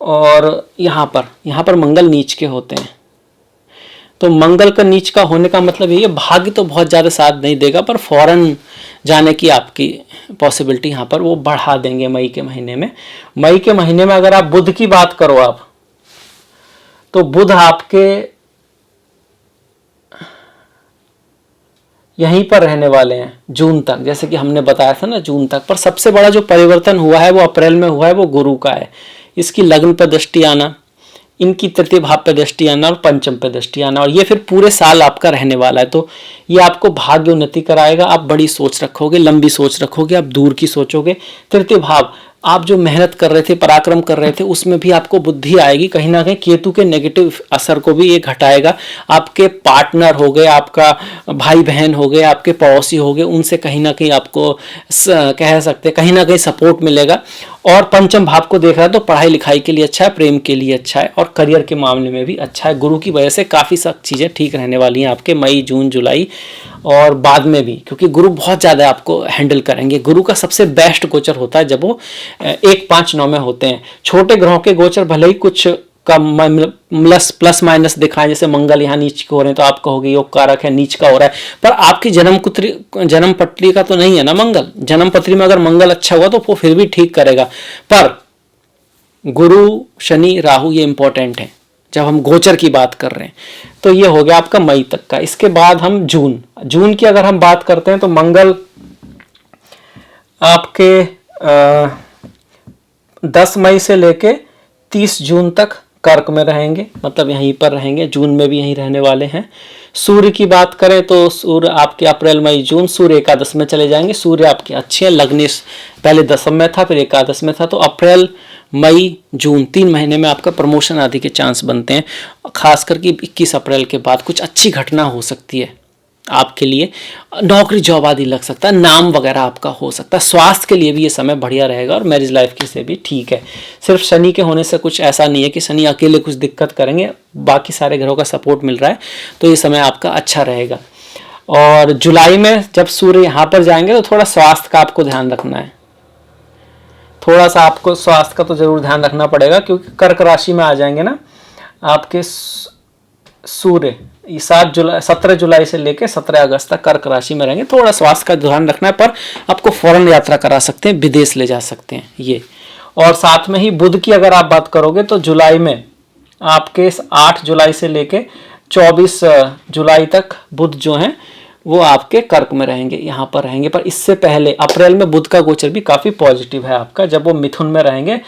और यहाँ पर मंगल नीच के होते हैं। तो मंगल का नीच का होने का मतलब ये भाग्य तो बहुत ज़्यादा साथ नहीं देगा, पर फॉरेन जाने की आपकी पॉसिबिलिटी यहाँ पर वो बढ़ा देंगे मई के महीने में। मई के महीने में अगर आप बुध की बात करो आप, तो बुध आपके यहीं पर रहने वाले हैं जून तक, जैसे कि हमने बताया था ना जून तक। पर सबसे बड़ा जो परिवर्तन हुआ है वो अप्रैल में हुआ है, वो गुरु का है। इसकी लग्न पर दृष्टि आना, इनकी तृतीय भाव पे दृष्टि आना और पंचम पे दृष्टि आना, और ये फिर पूरे साल आपका रहने वाला है। तो ये आपको भाग्य उन्नति कराएगा। आप बड़ी सोच रखोगे, लंबी सोच रखोगे, आप दूर की सोचोगे। तृतीय भाव, आप जो मेहनत कर रहे थे, पराक्रम कर रहे थे, उसमें भी आपको बुद्धि आएगी। कहीं ना कहीं केतु के नेगेटिव असर को भी ये घटाएगा। आपके पार्टनर हो गए, आपका भाई बहन हो गए, आपके पड़ोसी हो गए, उनसे कहीं ना कहीं आपको कह सकते हैं कहीं ना कहीं सपोर्ट मिलेगा। और पंचम भाव को देख रहा है तो पढ़ाई लिखाई के लिए अच्छा है, प्रेम के लिए अच्छा है और करियर के मामले में भी अच्छा है। गुरु की वजह से काफ़ी सब चीज़ें ठीक रहने वाली हैं आपके मई, जून, जुलाई और बाद में भी, क्योंकि गुरु बहुत ज़्यादा आपको हैंडल करेंगे। गुरु का सबसे बेस्ट गोचर होता है जब वो 1, 5, 9 में होते हैं। छोटे ग्रहों के गोचर भले ही कुछ कम प्लस माइनस दिखाएं, जैसे मंगल यहाँ नीच के हो रहे हैं तो आप कहोगे योग कारक है, नीच का हो रहा है, पर आपकी जन्म पत्री का तो नहीं है ना मंगल। जन्म पत्री में अगर मंगल अच्छा हुआ तो वो फिर भी ठीक करेगा। पर गुरु, शनि, राहु ये इंपॉर्टेंट है जब हम गोचर की बात कर रहे हैं। तो ये हो गया आपका मई तक का। इसके बाद हम जून की अगर हम बात करते हैं तो मंगल आपके 10 मई से लेके 30 जून तक कर्क में रहेंगे, मतलब यहीं पर रहेंगे, जून में भी यहीं रहने वाले हैं। सूर्य की बात करें तो सूर्य आपके अप्रैल, मई, जून सूर्य एकादश में चले जाएंगे। सूर्य आपके अच्छे हैं, लग्नेश पहले दशम में था फिर एकादश में था। तो अप्रैल, मई, जून 3 महीने में आपका प्रमोशन आदि के चांस बनते हैं। खास करके 21 अप्रैल के बाद कुछ अच्छी घटना हो सकती है आपके लिए। नौकरी जॉब आदि लग सकता है, नाम वगैरह आपका हो सकता है। स्वास्थ्य के लिए भी ये समय बढ़िया रहेगा और मैरिज लाइफ के से भी ठीक है। सिर्फ शनि के होने से कुछ ऐसा नहीं है कि शनि अकेले कुछ दिक्कत करेंगे, बाकी सारे ग्रहों का सपोर्ट मिल रहा है, तो ये समय आपका अच्छा रहेगा। और जुलाई में जब सूर्य यहाँ पर जाएंगे तो थोड़ा स्वास्थ्य का आपको ध्यान रखना है। थोड़ा सा आपको स्वास्थ्य का तो जरूर ध्यान रखना पड़ेगा, क्योंकि कर्क राशि में आ जाएंगे ना आपके सूर्य। 17 जुलाई से लेकर 17 अगस्त तक कर्क राशि में रहेंगे। थोड़ा स्वास्थ्य का ध्यान रखना है, पर आपको फौरन यात्रा करा सकते हैं, विदेश ले जा सकते हैं ये। और साथ में ही बुध की अगर आप बात करोगे तो जुलाई में आपके 8 जुलाई से लेकर 24 जुलाई तक बुध जो हैं वो आपके कर्क में रहेंगे, यहाँ पर रहेंगे। पर इससे पहले अप्रैल में बुध का गोचर भी काफ़ी पॉजिटिव है आपका, जब वो मिथुन में रहेंगे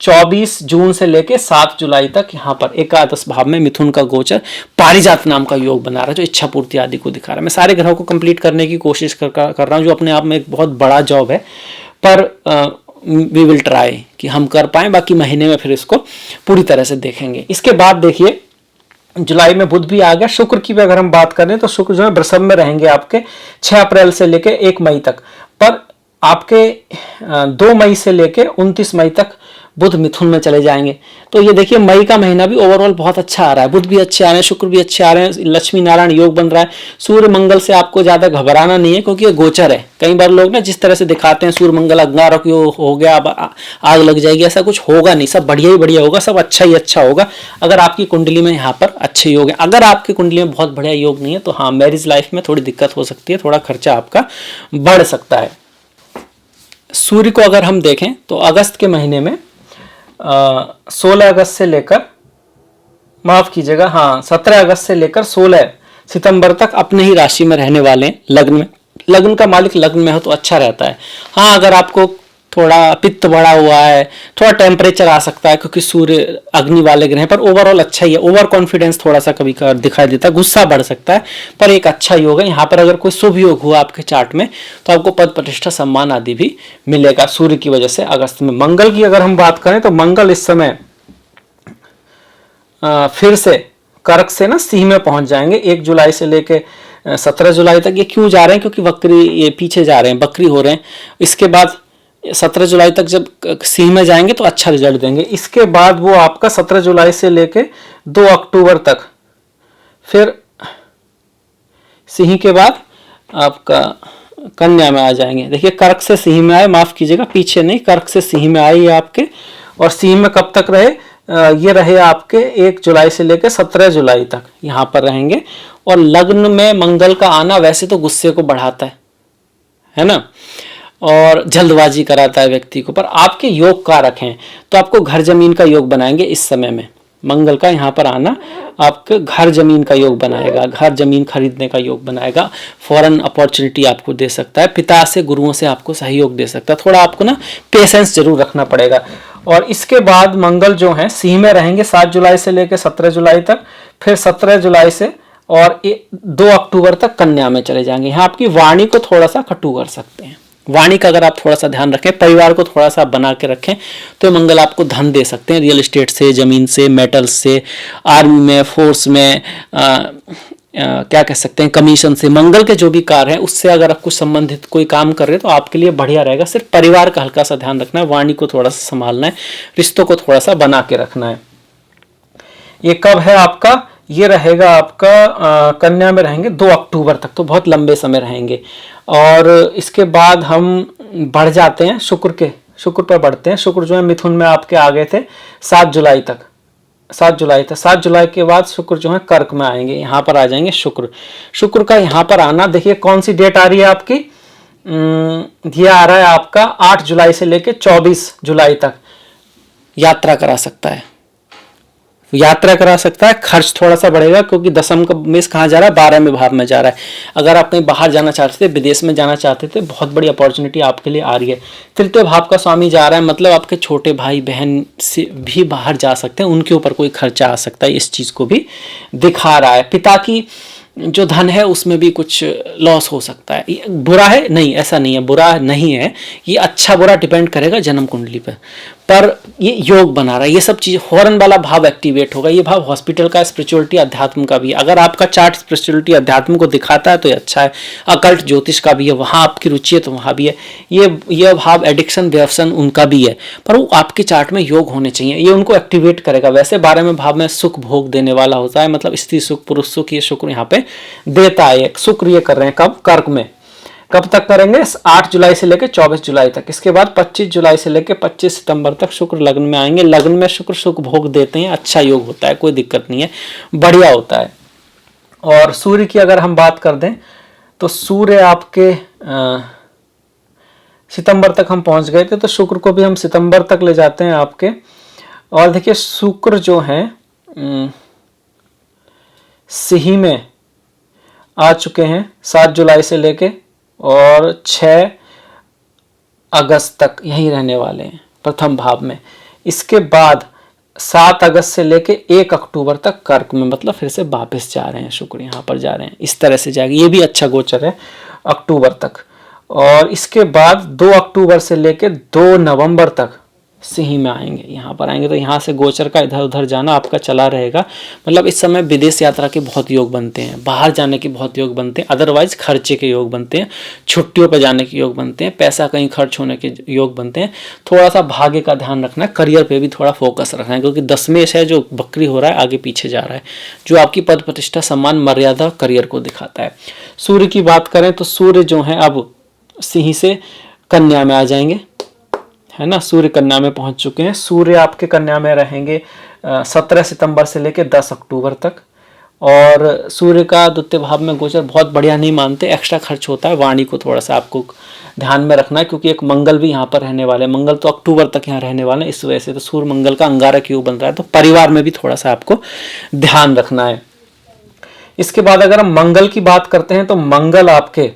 24 जून से लेके 7 जुलाई तक यहाँ पर एकादश भाव में मिथुन का गोचर पारिजात नाम का योग बना रहा है, जो इच्छा पूर्ति आदि को दिखा रहा है। मैं सारे ग्रहों को कंप्लीट करने की कोशिश कर रहा हूँ, जो अपने आप में एक बहुत बड़ा जॉब है, पर वी विल ट्राई कि हम कर पाएँ। बाकी महीने में फिर इसको पूरी तरह से देखेंगे। इसके बाद देखिए जुलाई में बुध भी आ गया। शुक्र की भी अगर हम बात करें तो शुक्र जो है वृषभ में रहेंगे आपके 6 अप्रैल से लेके 1 मई तक। पर आपके 2 मई से लेके 29 मई तक बुध मिथुन में चले जाएंगे। तो ये देखिए मई का महीना भी ओवरऑल बहुत अच्छा आ रहा है, बुध भी अच्छे आ रहे हैं, शुक्र भी अच्छे आ रहे हैं, लक्ष्मी नारायण योग बन रहा है। सूर्य मंगल से आपको ज्यादा घबराना नहीं है क्योंकि ये गोचर है। कई बार लोग ना जिस तरह से दिखाते हैं सूर्य मंगल अंगारक योग हो गया, अब आग लग जाएगी, ऐसा कुछ होगा नहीं, सब बढ़िया ही बढ़िया होगा, सब अच्छा ही अच्छा होगा अगर आपकी कुंडली में यहाँ पर अच्छे योग है। अगर आपकी कुंडली में बहुत बढ़िया योग नहीं है तो हाँ, मैरिज लाइफ में थोड़ी दिक्कत हो सकती है, थोड़ा खर्चा आपका बढ़ सकता है। सूर्य को अगर हम देखें तो अगस्त के महीने में 16 अगस्त से लेकर, माफ कीजिएगा, हाँ 17 अगस्त से लेकर 16 सितंबर तक अपने ही राशि में रहने वाले हैं, लग्न में। लग्न का मालिक लग्न में हो तो अच्छा रहता है। हाँ, अगर आपको थोड़ा पित्त बढ़ा हुआ है, थोड़ा टेम्परेचर आ सकता है क्योंकि सूर्य अग्नि वाले ग्रह, पर ओवरऑल अच्छा ही है। ओवर कॉन्फिडेंस थोड़ा सा कभी कभार दिखाई देता है, गुस्सा बढ़ सकता है, पर एक अच्छा योग है। यहाँ पर अगर कोई शुभ योग हुआ आपके चार्ट में तो आपको पद प्रतिष्ठा सम्मान आदि भी मिलेगा सूर्य की वजह से अगस्त में। मंगल की अगर हम बात करें तो मंगल इस समय फिर से कर्क से ना सिंह में पहुंच जाएंगे 1 जुलाई से लेके 17 जुलाई तक। ये क्यों जा रहे हैं? क्योंकि वक्री, ये पीछे जा रहे हैं, बकरी हो रहे हैं। इसके बाद 17 जुलाई तक जब सिंह में जाएंगे तो अच्छा रिजल्ट देंगे। इसके बाद वो आपका 17 जुलाई से लेके 2 अक्टूबर तक, फिर सिंह के बाद आपका कन्या में आ जाएंगे। देखिए कर्क से सिंह में आए, माफ कीजिएगा पीछे नहीं, कर्क से सिंह में आए ये आपके, और सिंह में कब तक रहे? ये रहे आपके 1 जुलाई से लेकर 17 जुलाई तक यहाँ पर रहेंगे। और लग्न में मंगल का आना वैसे तो गुस्से को बढ़ाता है ना, और जल्दबाजी कराता है व्यक्ति को, पर आपके योग कारक हैं तो आपको घर जमीन का योग बनाएंगे इस समय में। मंगल का यहाँ पर आना आपके घर जमीन का योग बनाएगा, घर जमीन खरीदने का योग बनाएगा, फॉरेन अपॉर्चुनिटी आपको दे सकता है, पिता से गुरुओं से आपको सहयोग दे सकता है। थोड़ा आपको ना पेशेंस जरूर रखना पड़ेगा। और इसके बाद मंगल जो है सिंह में रहेंगे 7 जुलाई से लेकर 17 जुलाई तक, फिर 17 जुलाई से और 2 अक्टूबर तक कन्या में चले जाएंगे। यहाँ आपकी वाणी को थोड़ा सा कटु कर सकते हैं। वाणी का अगर आप थोड़ा सा ध्यान रखें, परिवार को थोड़ा सा बना के रखें, तो मंगल आपको धन दे सकते हैं, रियल एस्टेट से, जमीन से, मेटल्स से, आर्मी में, फोर्स में, क्या कह सकते हैं, कमीशन से। मंगल के जो भी कार्य हैं उससे अगर आप कुछ संबंधित कोई काम कर रहे हैं तो आपके लिए बढ़िया रहेगा। सिर्फ परिवार का हल्का सा ध्यान रखना है, वाणी को थोड़ा सा संभालना है, रिश्तों को थोड़ा सा बना के रखना है। ये कब है आपका? ये रहेगा आपका कन्या में रहेंगे 2 अक्टूबर तक, तो बहुत लंबे समय रहेंगे। और इसके बाद हम बढ़ जाते हैं शुक्र पर बढ़ते हैं। शुक्र जो है मिथुन में आपके आ गए थे 7 जुलाई तक, 7 जुलाई तक। 7 जुलाई के बाद शुक्र जो है कर्क में आएंगे, यहाँ पर आ जाएंगे शुक्र का यहाँ पर आना, देखिए कौन सी डेट आ रही है आपकी, ये आ रहा है आपका 8 जुलाई से लेके 24 जुलाई तक यात्रा करा सकता है, खर्च थोड़ा सा बढ़ेगा क्योंकि दशम का मेष कहाँ जा रहा है? 12वें भाव में जा रहा है। अगर आप कहीं बाहर जाना चाहते थे, विदेश में जाना चाहते थे, बहुत बड़ी अपॉर्चुनिटी आपके लिए आ रही है। तृतीय भाव का स्वामी जा रहा है, मतलब आपके छोटे भाई बहन से भी बाहर जा सकते हैं, उनके ऊपर कोई खर्चा आ सकता है, इस चीज़ को भी दिखा रहा है। पिता की जो धन है उसमें भी कुछ लॉस हो सकता है। बुरा है? नहीं, ऐसा नहीं है, बुरा नहीं है, ये अच्छा बुरा डिपेंड करेगा जन्म कुंडली पर ये योग बना रहा है। ये सब चीज़, हॉर्न वाला भाव एक्टिवेट होगा, ये भाव हॉस्पिटल का, स्पिरिचुअलिटी अध्यात्म का भी है। अगर आपका चार्ट स्पिरिचुअलिटी अध्यात्म को दिखाता है तो ये अच्छा है। अकल्ट ज्योतिष का भी है, वहाँ आपकी रुचि है तो वहाँ भी है। ये भाव एडिक्शन व्यसन उनका भी है, पर वो आपके चार्ट में योग होने चाहिए, ये उनको एक्टिवेट करेगा। वैसे 12वें भाव में सुख भोग देने वाला होता है, मतलब स्त्री सुख, पुरुष सुख, ये शुक्र यहाँ पे देता है। शुक्र ये कर रहे हैं कब? कर्क में। कब तक करेंगे? 8 जुलाई से लेकर 24 जुलाई तक। इसके बाद 25 जुलाई से लेकर 25 सितंबर तक शुक्र लग्न में आएंगे। लग्न में शुक्र सुख भोग देते हैं, अच्छा योग होता है, कोई दिक्कत नहीं है, बढ़िया होता है। और सूर्य की अगर हम बात कर दें तो सूर्य आपके सितंबर तक हम पहुंच गए थे, तो शुक्र को भी हम सितंबर तक ले जाते हैं आपके। और देखिए शुक्र जो है सिंह में आ चुके हैं 7 जुलाई से लेके और 6 अगस्त तक यहीं रहने वाले हैं प्रथम भाव में। इसके बाद 7 अगस्त से लेके 1 अक्टूबर तक कर्क में, मतलब फिर से वापस जा रहे हैं शुक्र, यहाँ पर जा रहे हैं, इस तरह से जाएगा। ये भी अच्छा गोचर है अक्टूबर तक। और इसके बाद 2 अक्टूबर से लेके 2 नवंबर तक सिंह में आएंगे, यहाँ पर आएंगे तो यहाँ से गोचर का इधर उधर जाना आपका चला रहेगा। मतलब इस समय विदेश यात्रा के बहुत योग बनते हैं, बाहर जाने के बहुत योग बनते हैं, अदरवाइज खर्चे के योग बनते हैं, छुट्टियों पर जाने के योग बनते हैं, पैसा कहीं खर्च होने के योग बनते हैं। थोड़ा सा भाग्य का ध्यान रखना है, करियर पे भी थोड़ा फोकस रखना है, क्योंकि दशमेश है जो बकरी हो रहा है, आगे पीछे जा रहा है, जो आपकी पद प्रतिष्ठा सम्मान मर्यादा करियर को दिखाता है। सूर्य की बात करें तो सूर्य जो है अब सिंह से कन्या में आ जाएंगे, है ना। सूर्य कन्या में पहुंच चुके हैं। सूर्य आपके कन्या में रहेंगे 17 सितंबर से लेकर 10 अक्टूबर तक। और सूर्य का द्वितीय भाव में गोचर बहुत बढ़िया नहीं मानते, एक्स्ट्रा खर्च होता है, वाणी को थोड़ा सा आपको ध्यान में रखना है, क्योंकि एक मंगल भी यहाँ पर रहने वाले हैं, मंगल तो अक्टूबर तक यहाँ रहने वाले हैं, इस वजह से तो सूर्य मंगल का अंगारक योग बन रहा है, तो परिवार में भी थोड़ा सा आपको ध्यान रखना है। इसके बाद अगर हम मंगल की बात करते हैं तो मंगल आपके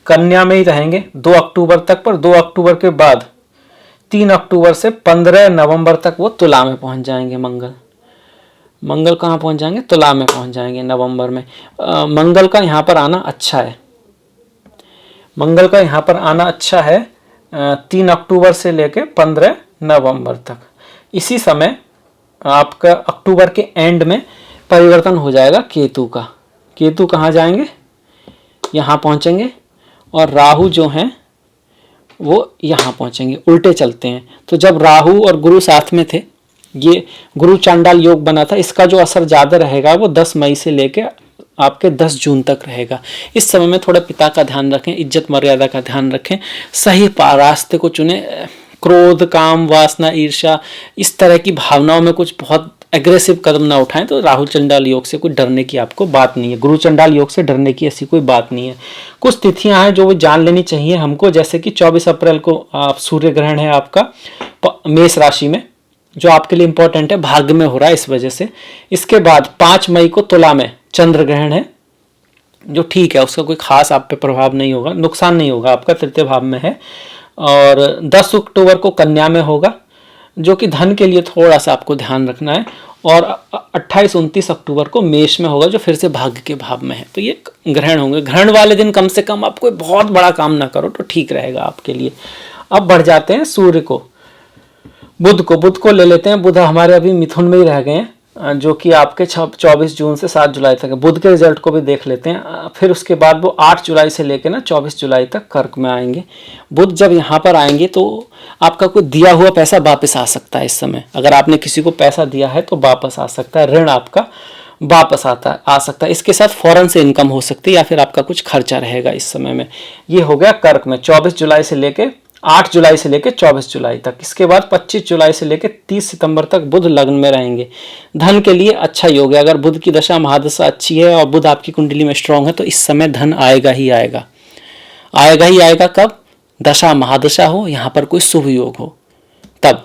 कन्या में ही रहेंगे 2 अक्टूबर तक, पर 2 अक्टूबर के बाद 3 अक्टूबर से 15 नवंबर तक वो तुला में पहुंच जाएंगे। मंगल कहाँ पहुंच जाएंगे? तुला में पहुंच जाएंगे नवंबर में। मंगल का यहाँ पर आना अच्छा है, मंगल का यहाँ पर आना अच्छा है 3 अक्टूबर से लेकर 15 नवंबर तक। इसी समय आपका अक्टूबर के एंड में परिवर्तन हो जाएगा केतु का। केतु कहाँ जाएंगे? यहाँ पहुँचेंगे, और राहु जो हैं वो यहाँ पहुँचेंगे, उल्टे चलते हैं। तो जब राहु और गुरु साथ में थे, ये गुरु चांडाल योग बना था, इसका जो असर ज़्यादा रहेगा वो 10 मई से लेके आपके 10 जून तक रहेगा। इस समय में थोड़ा पिता का ध्यान रखें, इज्जत मर्यादा का ध्यान रखें, सही रास्ते को चुने। क्रोध, काम, वासना, ईर्ष्या, इस तरह की भावनाओं में कुछ बहुत एग्रेसिव कदम ना उठाएं। तो राहु चंडाल योग से कोई डरने की आपको बात नहीं है, गुरु चंडाल योग से डरने की ऐसी कोई बात नहीं है। कुछ तिथियां हैं जो वो जान लेनी चाहिए हमको, जैसे कि 24 अप्रैल को आप सूर्य ग्रहण है आपका मेष राशि में, जो आपके लिए इंपॉर्टेंट है, भाग्य में हो रहा है इस वजह से। इसके बाद 5 मई को तुला में चंद्र ग्रहण है, जो ठीक है, उसका कोई खास आप पे प्रभाव नहीं होगा, नुकसान नहीं होगा, आपका तृतीय भाव में है। और 10 अक्टूबर को कन्या में होगा, जो कि धन के लिए थोड़ा सा आपको ध्यान रखना है। और 28-29 अक्टूबर को मेष में होगा, जो फिर से भाग्य के भाव में है। तो ये ग्रहण होंगे। ग्रहण वाले दिन कम से कम आप कोई बहुत बड़ा काम ना करो तो ठीक रहेगा आपके लिए। अब बढ़ जाते हैं सूर्य को, बुध को ले लेते हैं। बुध हमारे अभी मिथुन में ही रह गए हैं, जो कि आपके 24 जून से 7 जुलाई तक है। बुध के रिजल्ट को भी देख लेते हैं। फिर उसके बाद वो 8 जुलाई से लेकर ना 24 जुलाई तक कर्क में आएंगे। बुध जब यहाँ पर आएंगे तो आपका कोई दिया हुआ पैसा वापस आ सकता है। इस समय अगर आपने किसी को पैसा दिया है तो वापस आ सकता है, ऋण आपका वापस आ सकता है। इसके साथ फौरन से इनकम हो सकती है, या फिर आपका कुछ खर्चा रहेगा इस समय में। ये हो गया कर्क में 24 जुलाई से लेके 8 जुलाई से लेकर 24 जुलाई तक। इसके बाद 25 जुलाई से लेकर 30 सितंबर तक बुध लग्न में रहेंगे। धन के लिए अच्छा योग है। अगर बुध की दशा महादशा अच्छी है और बुध आपकी कुंडली में स्ट्रांग है तो इस समय धन आएगा ही आएगा। आएगा ही आएगा कब? दशा महादशा हो, यहाँ पर कोई शुभ योग हो, तब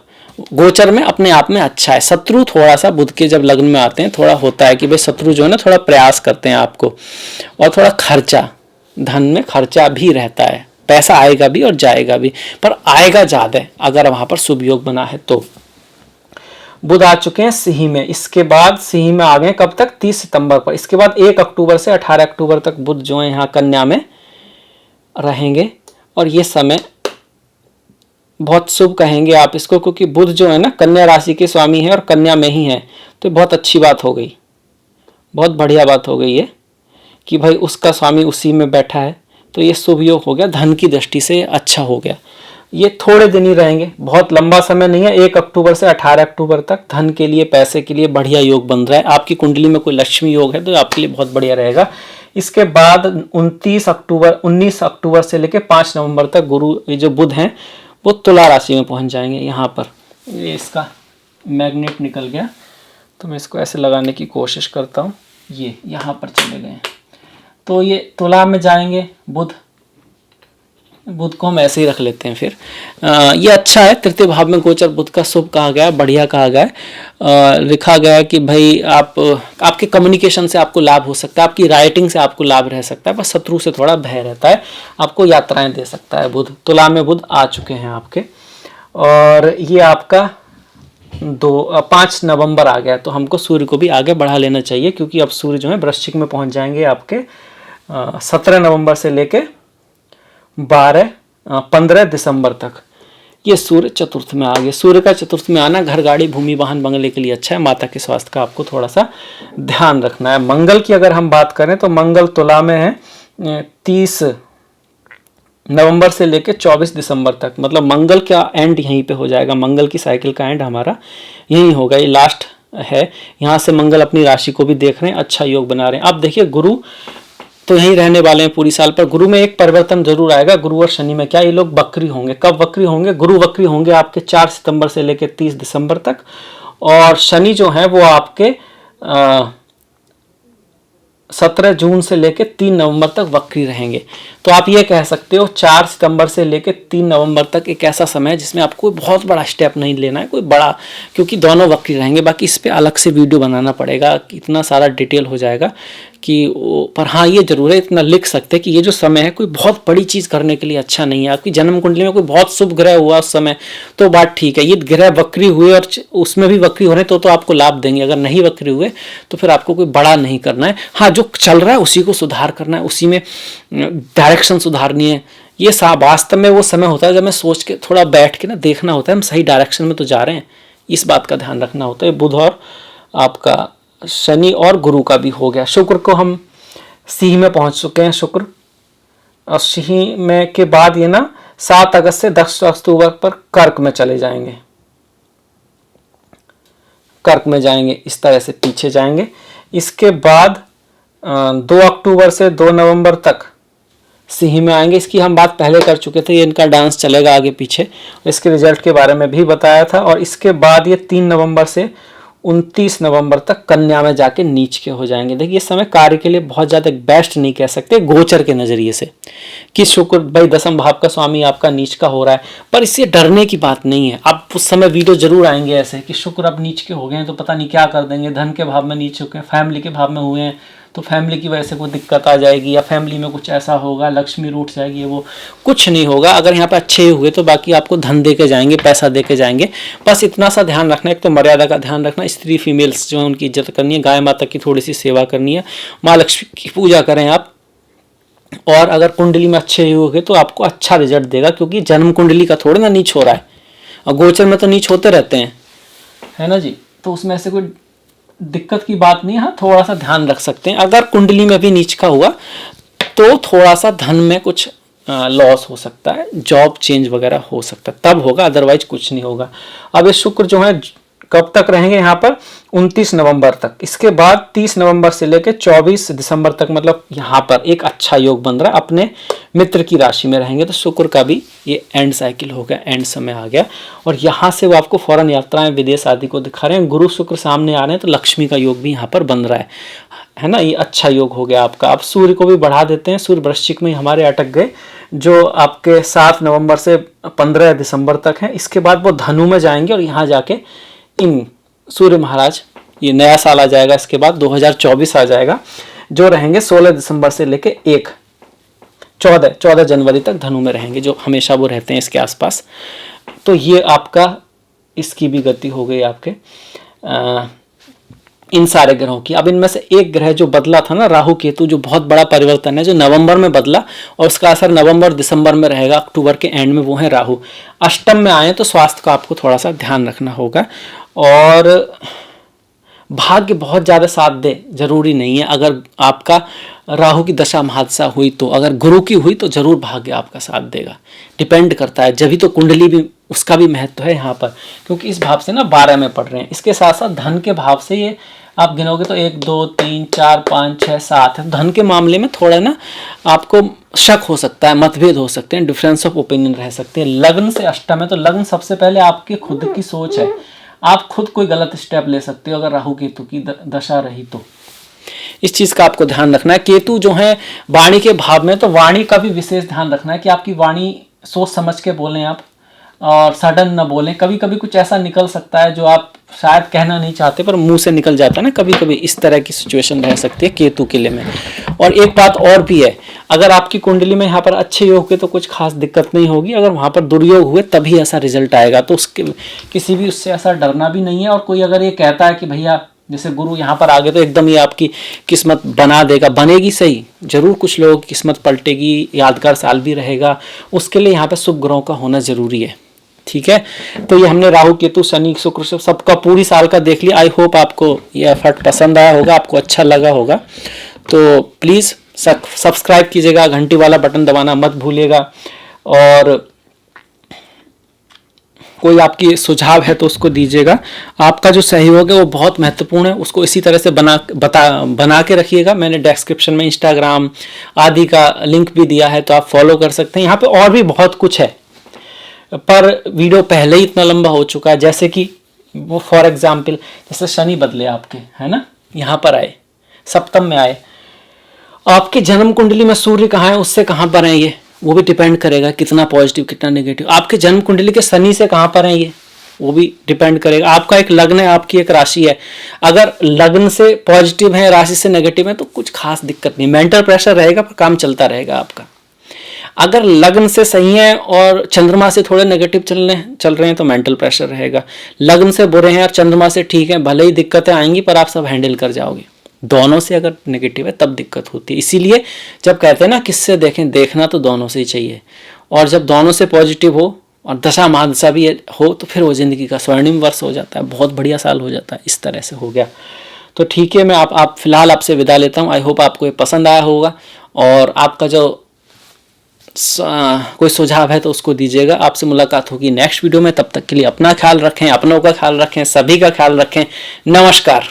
गोचर में अपने आप में अच्छा है। शत्रु थोड़ा सा बुध के जब लग्न में आते हैं थोड़ा होता है कि भाई शत्रु जो है ना थोड़ा प्रयास करते हैं आपको, और थोड़ा खर्चा, धन में खर्चा भी रहता है। पैसा आएगा भी और जाएगा भी, पर आएगा ज्यादा अगर वहां पर शुभ योग बना है तो। बुध आ चुके हैं सिंह में। इसके बाद सिंह में आ गए कब तक? 30 सितंबर पर। इसके बाद 1 अक्टूबर से 18 अक्टूबर तक बुध जो है यहाँ कन्या में रहेंगे, और ये समय बहुत शुभ कहेंगे आप इसको, क्योंकि बुध जो है ना कन्या राशि के स्वामी है और कन्या में ही है। तो बहुत अच्छी बात हो गई, बहुत बढ़िया बात हो गई है कि भाई उसका स्वामी उसी में बैठा है, तो ये शुभ योग हो गया। धन की दृष्टि से अच्छा हो गया। ये थोड़े दिन ही रहेंगे, बहुत लंबा समय नहीं है। 1 अक्टूबर से 18 अक्टूबर तक धन के लिए, पैसे के लिए बढ़िया योग बन रहा है। आपकी कुंडली में कोई लक्ष्मी योग है तो आपके लिए बहुत बढ़िया रहेगा। इसके बाद 19 अक्टूबर से लेकर 5 नवंबर तक गुरु, ये जो बुध हैं वो तुला राशि में पहुंच जाएंगे। यहाँ पर ये इसका मैग्नेट निकल गया, तो मैं इसको ऐसे लगाने की कोशिश करता हूँ। ये यहाँ पर चले गए, तो ये तुला में जाएंगे बुध को हम ऐसे ही रख लेते हैं। फिर ये अच्छा है। तृतीय भाव में गोचर बुध का शुभ कहा गया है, बढ़िया कहा गया है। लिखा गया है कि भाई आपके कम्युनिकेशन से आपको लाभ हो सकता है, आपकी राइटिंग से आपको लाभ रह सकता है, पर शत्रु से थोड़ा भय रहता है। आपको यात्राएं दे सकता है बुध। तुला में बुध आ चुके हैं आपके, और ये आपका 5 नवंबर आ गया, तो हमको सूर्य को भी आगे बढ़ा लेना चाहिए, क्योंकि अब सूर्य जो है वृश्चिक में पहुंच जाएंगे आपके 17 नवंबर से लेके 15 दिसंबर तक। ये सूर्य चतुर्थ में आ गया। सूर्य का चतुर्थ में आना घर, गाड़ी, भूमि, वाहन, बंगले के लिए अच्छा है। माता के स्वास्थ्य का आपको थोड़ा सा ध्यान रखना है। मंगल की अगर हम बात करें तो मंगल तुला में है 30 नवंबर से लेकर 24 दिसंबर तक, मतलब मंगल का एंड यहीं पे हो जाएगा। मंगल की साइकिल का एंड हमारा यही होगा, ये लास्ट है। यहाँ से मंगल अपनी राशि को भी देख रहे हैं, अच्छा योग बना रहे हैं। अब देखिए गुरु तो यहीं रहने वाले हैं पूरी साल पर। गुरु में एक परिवर्तन जरूर आएगा, गुरु और शनि में। क्या ये लोग वक्री होंगे? कब वक्री होंगे? गुरु वक्री होंगे आपके 4 सितंबर से लेकर 30 दिसंबर तक, और शनि जो है वो आपके 17 जून से लेकर 3 नवंबर तक वक्री रहेंगे। तो आप ये कह सकते हो 4 सितंबर से लेकर 3 नवंबर तक एक ऐसा समय है जिसमें आपको बहुत बड़ा स्टेप नहीं लेना है, कोई बड़ा, क्योंकि दोनों वक्री रहेंगे। बाकी इस पर अलग से वीडियो बनाना पड़ेगा, इतना सारा डिटेल हो जाएगा कि पर हाँ ये जरूर है, इतना लिख सकते हैं कि ये जो समय है कोई बहुत बड़ी चीज़ करने के लिए अच्छा नहीं है। आपकी जन्म कुंडली में कोई बहुत शुभ ग्रह हुआ उस समय तो बात ठीक है, ये ग्रह वक्री हुए और उसमें भी वक्री हो रहे तो आपको लाभ देंगे। अगर नहीं वक्री हुए तो फिर आपको कोई बड़ा नहीं करना है। हाँ, जो चल रहा है उसी को सुधार करना है, उसी में डायरेक्शन सुधारनी है। ये वास्तव में वो समय होता है जब मैं सोच के थोड़ा बैठ के ना देखना होता है हम सही डायरेक्शन में तो जा रहे हैं, इस बात का ध्यान रखना होता है। बुध और आपका शनि और गुरु का भी हो गया। शुक्र को हम सिंह में पहुंच चुके हैं, शुक्र, और सिंह में के बाद ये ना 7 अगस्त से 10 अक्टूबर पर कर्क में चले जाएंगे, कर्क में जाएंगे, इस तरह से पीछे जाएंगे। इसके बाद 2 अक्टूबर से 2 नवंबर तक सिंह में आएंगे। इसकी हम बात पहले कर चुके थे, ये इनका डांस चलेगा आगे पीछे, इसके रिजल्ट के बारे में भी बताया था। और इसके बाद ये 3 नवंबर से 29 नवंबर तक कन्या में जाके नीच के हो जाएंगे। देखिए इस समय कार्य के लिए बहुत ज़्यादा बेस्ट नहीं कह सकते गोचर के नज़रिए से कि शुक्र भाई 10वें भाव का स्वामी आपका नीच का हो रहा है, पर इससे डरने की बात नहीं है। अब उस समय वीडियो जरूर आएंगे ऐसे कि शुक्र अब नीच के हो गए हैं तो पता नहीं क्या कर देंगे, धन के भाव में नीच चुके हैं, फैमिली के भाव में हुए हैं तो फैमिली की वजह से कोई दिक्कत आ जाएगी, या फैमिली में कुछ ऐसा होगा, लक्ष्मी रूठ जाएगी, वो कुछ नहीं होगा। अगर यहाँ पे अच्छे हुए तो बाकी आपको धन दे के जाएंगे, पैसा दे के जाएंगे। बस इतना सा ध्यान रखना है, एक तो मर्यादा का ध्यान रखना, स्त्री फीमेल्स जो है उनकी इज्जत करनी है, गाय माता की थोड़ी सी सेवा करनी है, माँ लक्ष्मी की पूजा करें आप। और अगर कुंडली में अच्छे होंगे तो आपको अच्छा रिजल्ट देगा, क्योंकि जन्म कुंडली का थोड़ा ना नीच हो रहा है, और गोचर में तो नीच होते रहते हैं, है ना जी। तो उसमें ऐसे कोई दिक्कत की बात नहीं है। हाँ, थोड़ा सा ध्यान रख सकते हैं। अगर कुंडली में भी नीच का हुआ तो थोड़ा सा धन में कुछ लॉस हो सकता है, जॉब चेंज वगैरह हो सकता है, तब होगा, अदरवाइज कुछ नहीं होगा। अब ये शुक्र जो है कब तक रहेंगे यहाँ पर? 29 नवंबर तक। इसके बाद 30 नवंबर से लेकर 24 दिसंबर तक, मतलब यहाँ पर एक अच्छा योग बन रहा है, अपने मित्र की राशि में रहेंगे। तो शुक्र का भी ये एंड साइकिल हो गया, एंड समय आ गया, और यहाँ से वो आपको फौरन यात्राएं, विदेश आदि को दिखा रहे हैं। गुरु शुक्र सामने आ रहे हैं तो लक्ष्मी का योग भी यहाँ पर बन रहा है ना, ये अच्छा योग हो गया आपका। अब सूर्य को भी बढ़ा देते हैं, सूर्य वृश्चिक में हमारे अटक गए, जो आपके 7 नवंबर से 15 दिसंबर तक है। इसके बाद वो धनु में जाएंगे और यहाँ जाके इन सूर्य महाराज, ये नया साल आ जाएगा, इसके बाद 2024 आ जाएगा, जो रहेंगे 16 दिसंबर से लेके 14 जनवरी तक धनु में रहेंगे, जो हमेशा वो रहते हैं इसके आसपास। तो ये आपका इसकी भी गति हो गई आपके इन सारे ग्रहों की। अब इनमें से एक ग्रह जो बदला था ना, राहु केतु, जो बहुत बड़ा परिवर्तन है, जो नवंबर में बदला और उसका असर नवंबर दिसंबर में रहेगा, अक्टूबर के एंड में, वो है राहु। अष्टम में आए तो स्वास्थ्य का आपको थोड़ा सा ध्यान रखना होगा, और भाग्य बहुत ज़्यादा साथ दे जरूरी नहीं है। अगर आपका राहु की दशा महादशा हुई तो, अगर गुरु की हुई तो जरूर भाग्य आपका साथ देगा, डिपेंड करता है। जब भी तो कुंडली भी, उसका भी महत्व है यहाँ पर, क्योंकि इस भाव से ना 12 में पढ़ रहे हैं। इसके साथ साथ धन के भाव से ये आप गिनोगे तो 1 2 3 4 5 6 7 है। धन के मामले में थोड़ा ना आपको शक हो सकता है, मतभेद हो सकते हैं, डिफरेंस ऑफ ओपिनियन रह सकते हैं। लग्न से अष्टम है तो लग्न सबसे पहले आपकी खुद की सोच है, आप खुद कोई गलत स्टेप ले सकते हो अगर राहु केतु की दशा रही तो। इस चीज का आपको ध्यान रखना है। केतु जो है वाणी के भाव में, तो वाणी का भी विशेष ध्यान रखना है कि आपकी वाणी सोच समझ के बोलें आप, और सडन न बोलें। कभी कभी कुछ ऐसा निकल सकता है जो आप शायद कहना नहीं चाहते पर मुंह से निकल जाता है ना, कभी कभी इस तरह की सिचुएशन रह सकती है केतु किले में। और एक बात और भी है, अगर आपकी कुंडली में यहाँ पर अच्छे योग हुए तो कुछ खास दिक्कत नहीं होगी, अगर वहाँ पर दुर्योग हुए तभी ऐसा रिजल्ट आएगा। तो उसके किसी भी उससे ऐसा डरना भी नहीं है। और कोई अगर ये कहता है कि भैया जैसे गुरु यहाँ पर आ गए तो एकदम ये आपकी किस्मत बना देगा, बनेगी सही, जरूर कुछ लोगों की किस्मत पलटेगी, यादगार साल भी रहेगा, उसके लिए यहाँ पर शुभ ग्रहों का होना जरूरी है। ठीक है। तो ये हमने राहु केतु शनि शुक्र सबका पूरी साल का देख लिया। आई होप आपको ये एफर्ट पसंद आया होगा, आपको अच्छा लगा होगा। तो प्लीज़ सब्सक्राइब कीजिएगा, घंटी वाला बटन दबाना मत भूलिएगा, और कोई आपकी सुझाव है तो उसको दीजिएगा। आपका जो सहयोग है वो बहुत महत्वपूर्ण है, उसको इसी तरह से बना के रखिएगा। मैंने डिस्क्रिप्शन में इंस्टाग्राम आदि का लिंक भी दिया है, तो आप फॉलो कर सकते हैं। यहाँ पे और भी बहुत कुछ है, पर वीडियो पहले ही इतना लंबा हो चुका है। जैसे कि वो फॉर एग्जाम्पल जैसे शनि बदले आपके, है ना, यहाँ पर आए, सप्तम में आए, आपके जन्म कुंडली में सूर्य कहाँ है, उससे कहाँ पर है ये, वो भी डिपेंड करेगा कितना पॉजिटिव कितना नेगेटिव। आपके जन्म कुंडली के शनि से कहाँ पर है ये, वो भी डिपेंड करेगा। आपका एक लग्न है, आपकी एक राशि है, अगर लग्न से पॉजिटिव है, राशि से नेगेटिव है, तो कुछ खास दिक्कत नहीं, मेंटल प्रेशर रहेगा पर काम चलता रहेगा आपका। अगर लग्न से सही है और चंद्रमा से थोड़े नेगेटिव चल रहे हैं तो मेंटल प्रेशर रहेगा। लग्न से बुरे हैं और चंद्रमा से ठीक है, भले ही दिक्कतें आएंगी पर आप सब हैंडल कर जाओगे। दोनों से अगर नेगेटिव है तब दिक्कत होती है। इसीलिए जब कहते हैं ना किससे देखें, देखना तो दोनों से ही चाहिए, और जब दोनों से पॉजिटिव हो और दशा महादशा भी हो तो फिर वो जिंदगी का स्वर्णिम वर्ष हो जाता है, बहुत बढ़िया साल हो जाता है। इस तरह से हो गया। तो ठीक है, मैं आप फिलहाल आपसे विदा लेता हूँ। आई होप आपको ये पसंद आया होगा, और आपका जो कोई सुझाव है तो उसको दीजिएगा। आपसे मुलाकात होगी नेक्स्ट वीडियो में। तब तक के लिए अपना ख्याल रखें, अपनों का ख्याल रखें, सभी का ख्याल रखें। नमस्कार।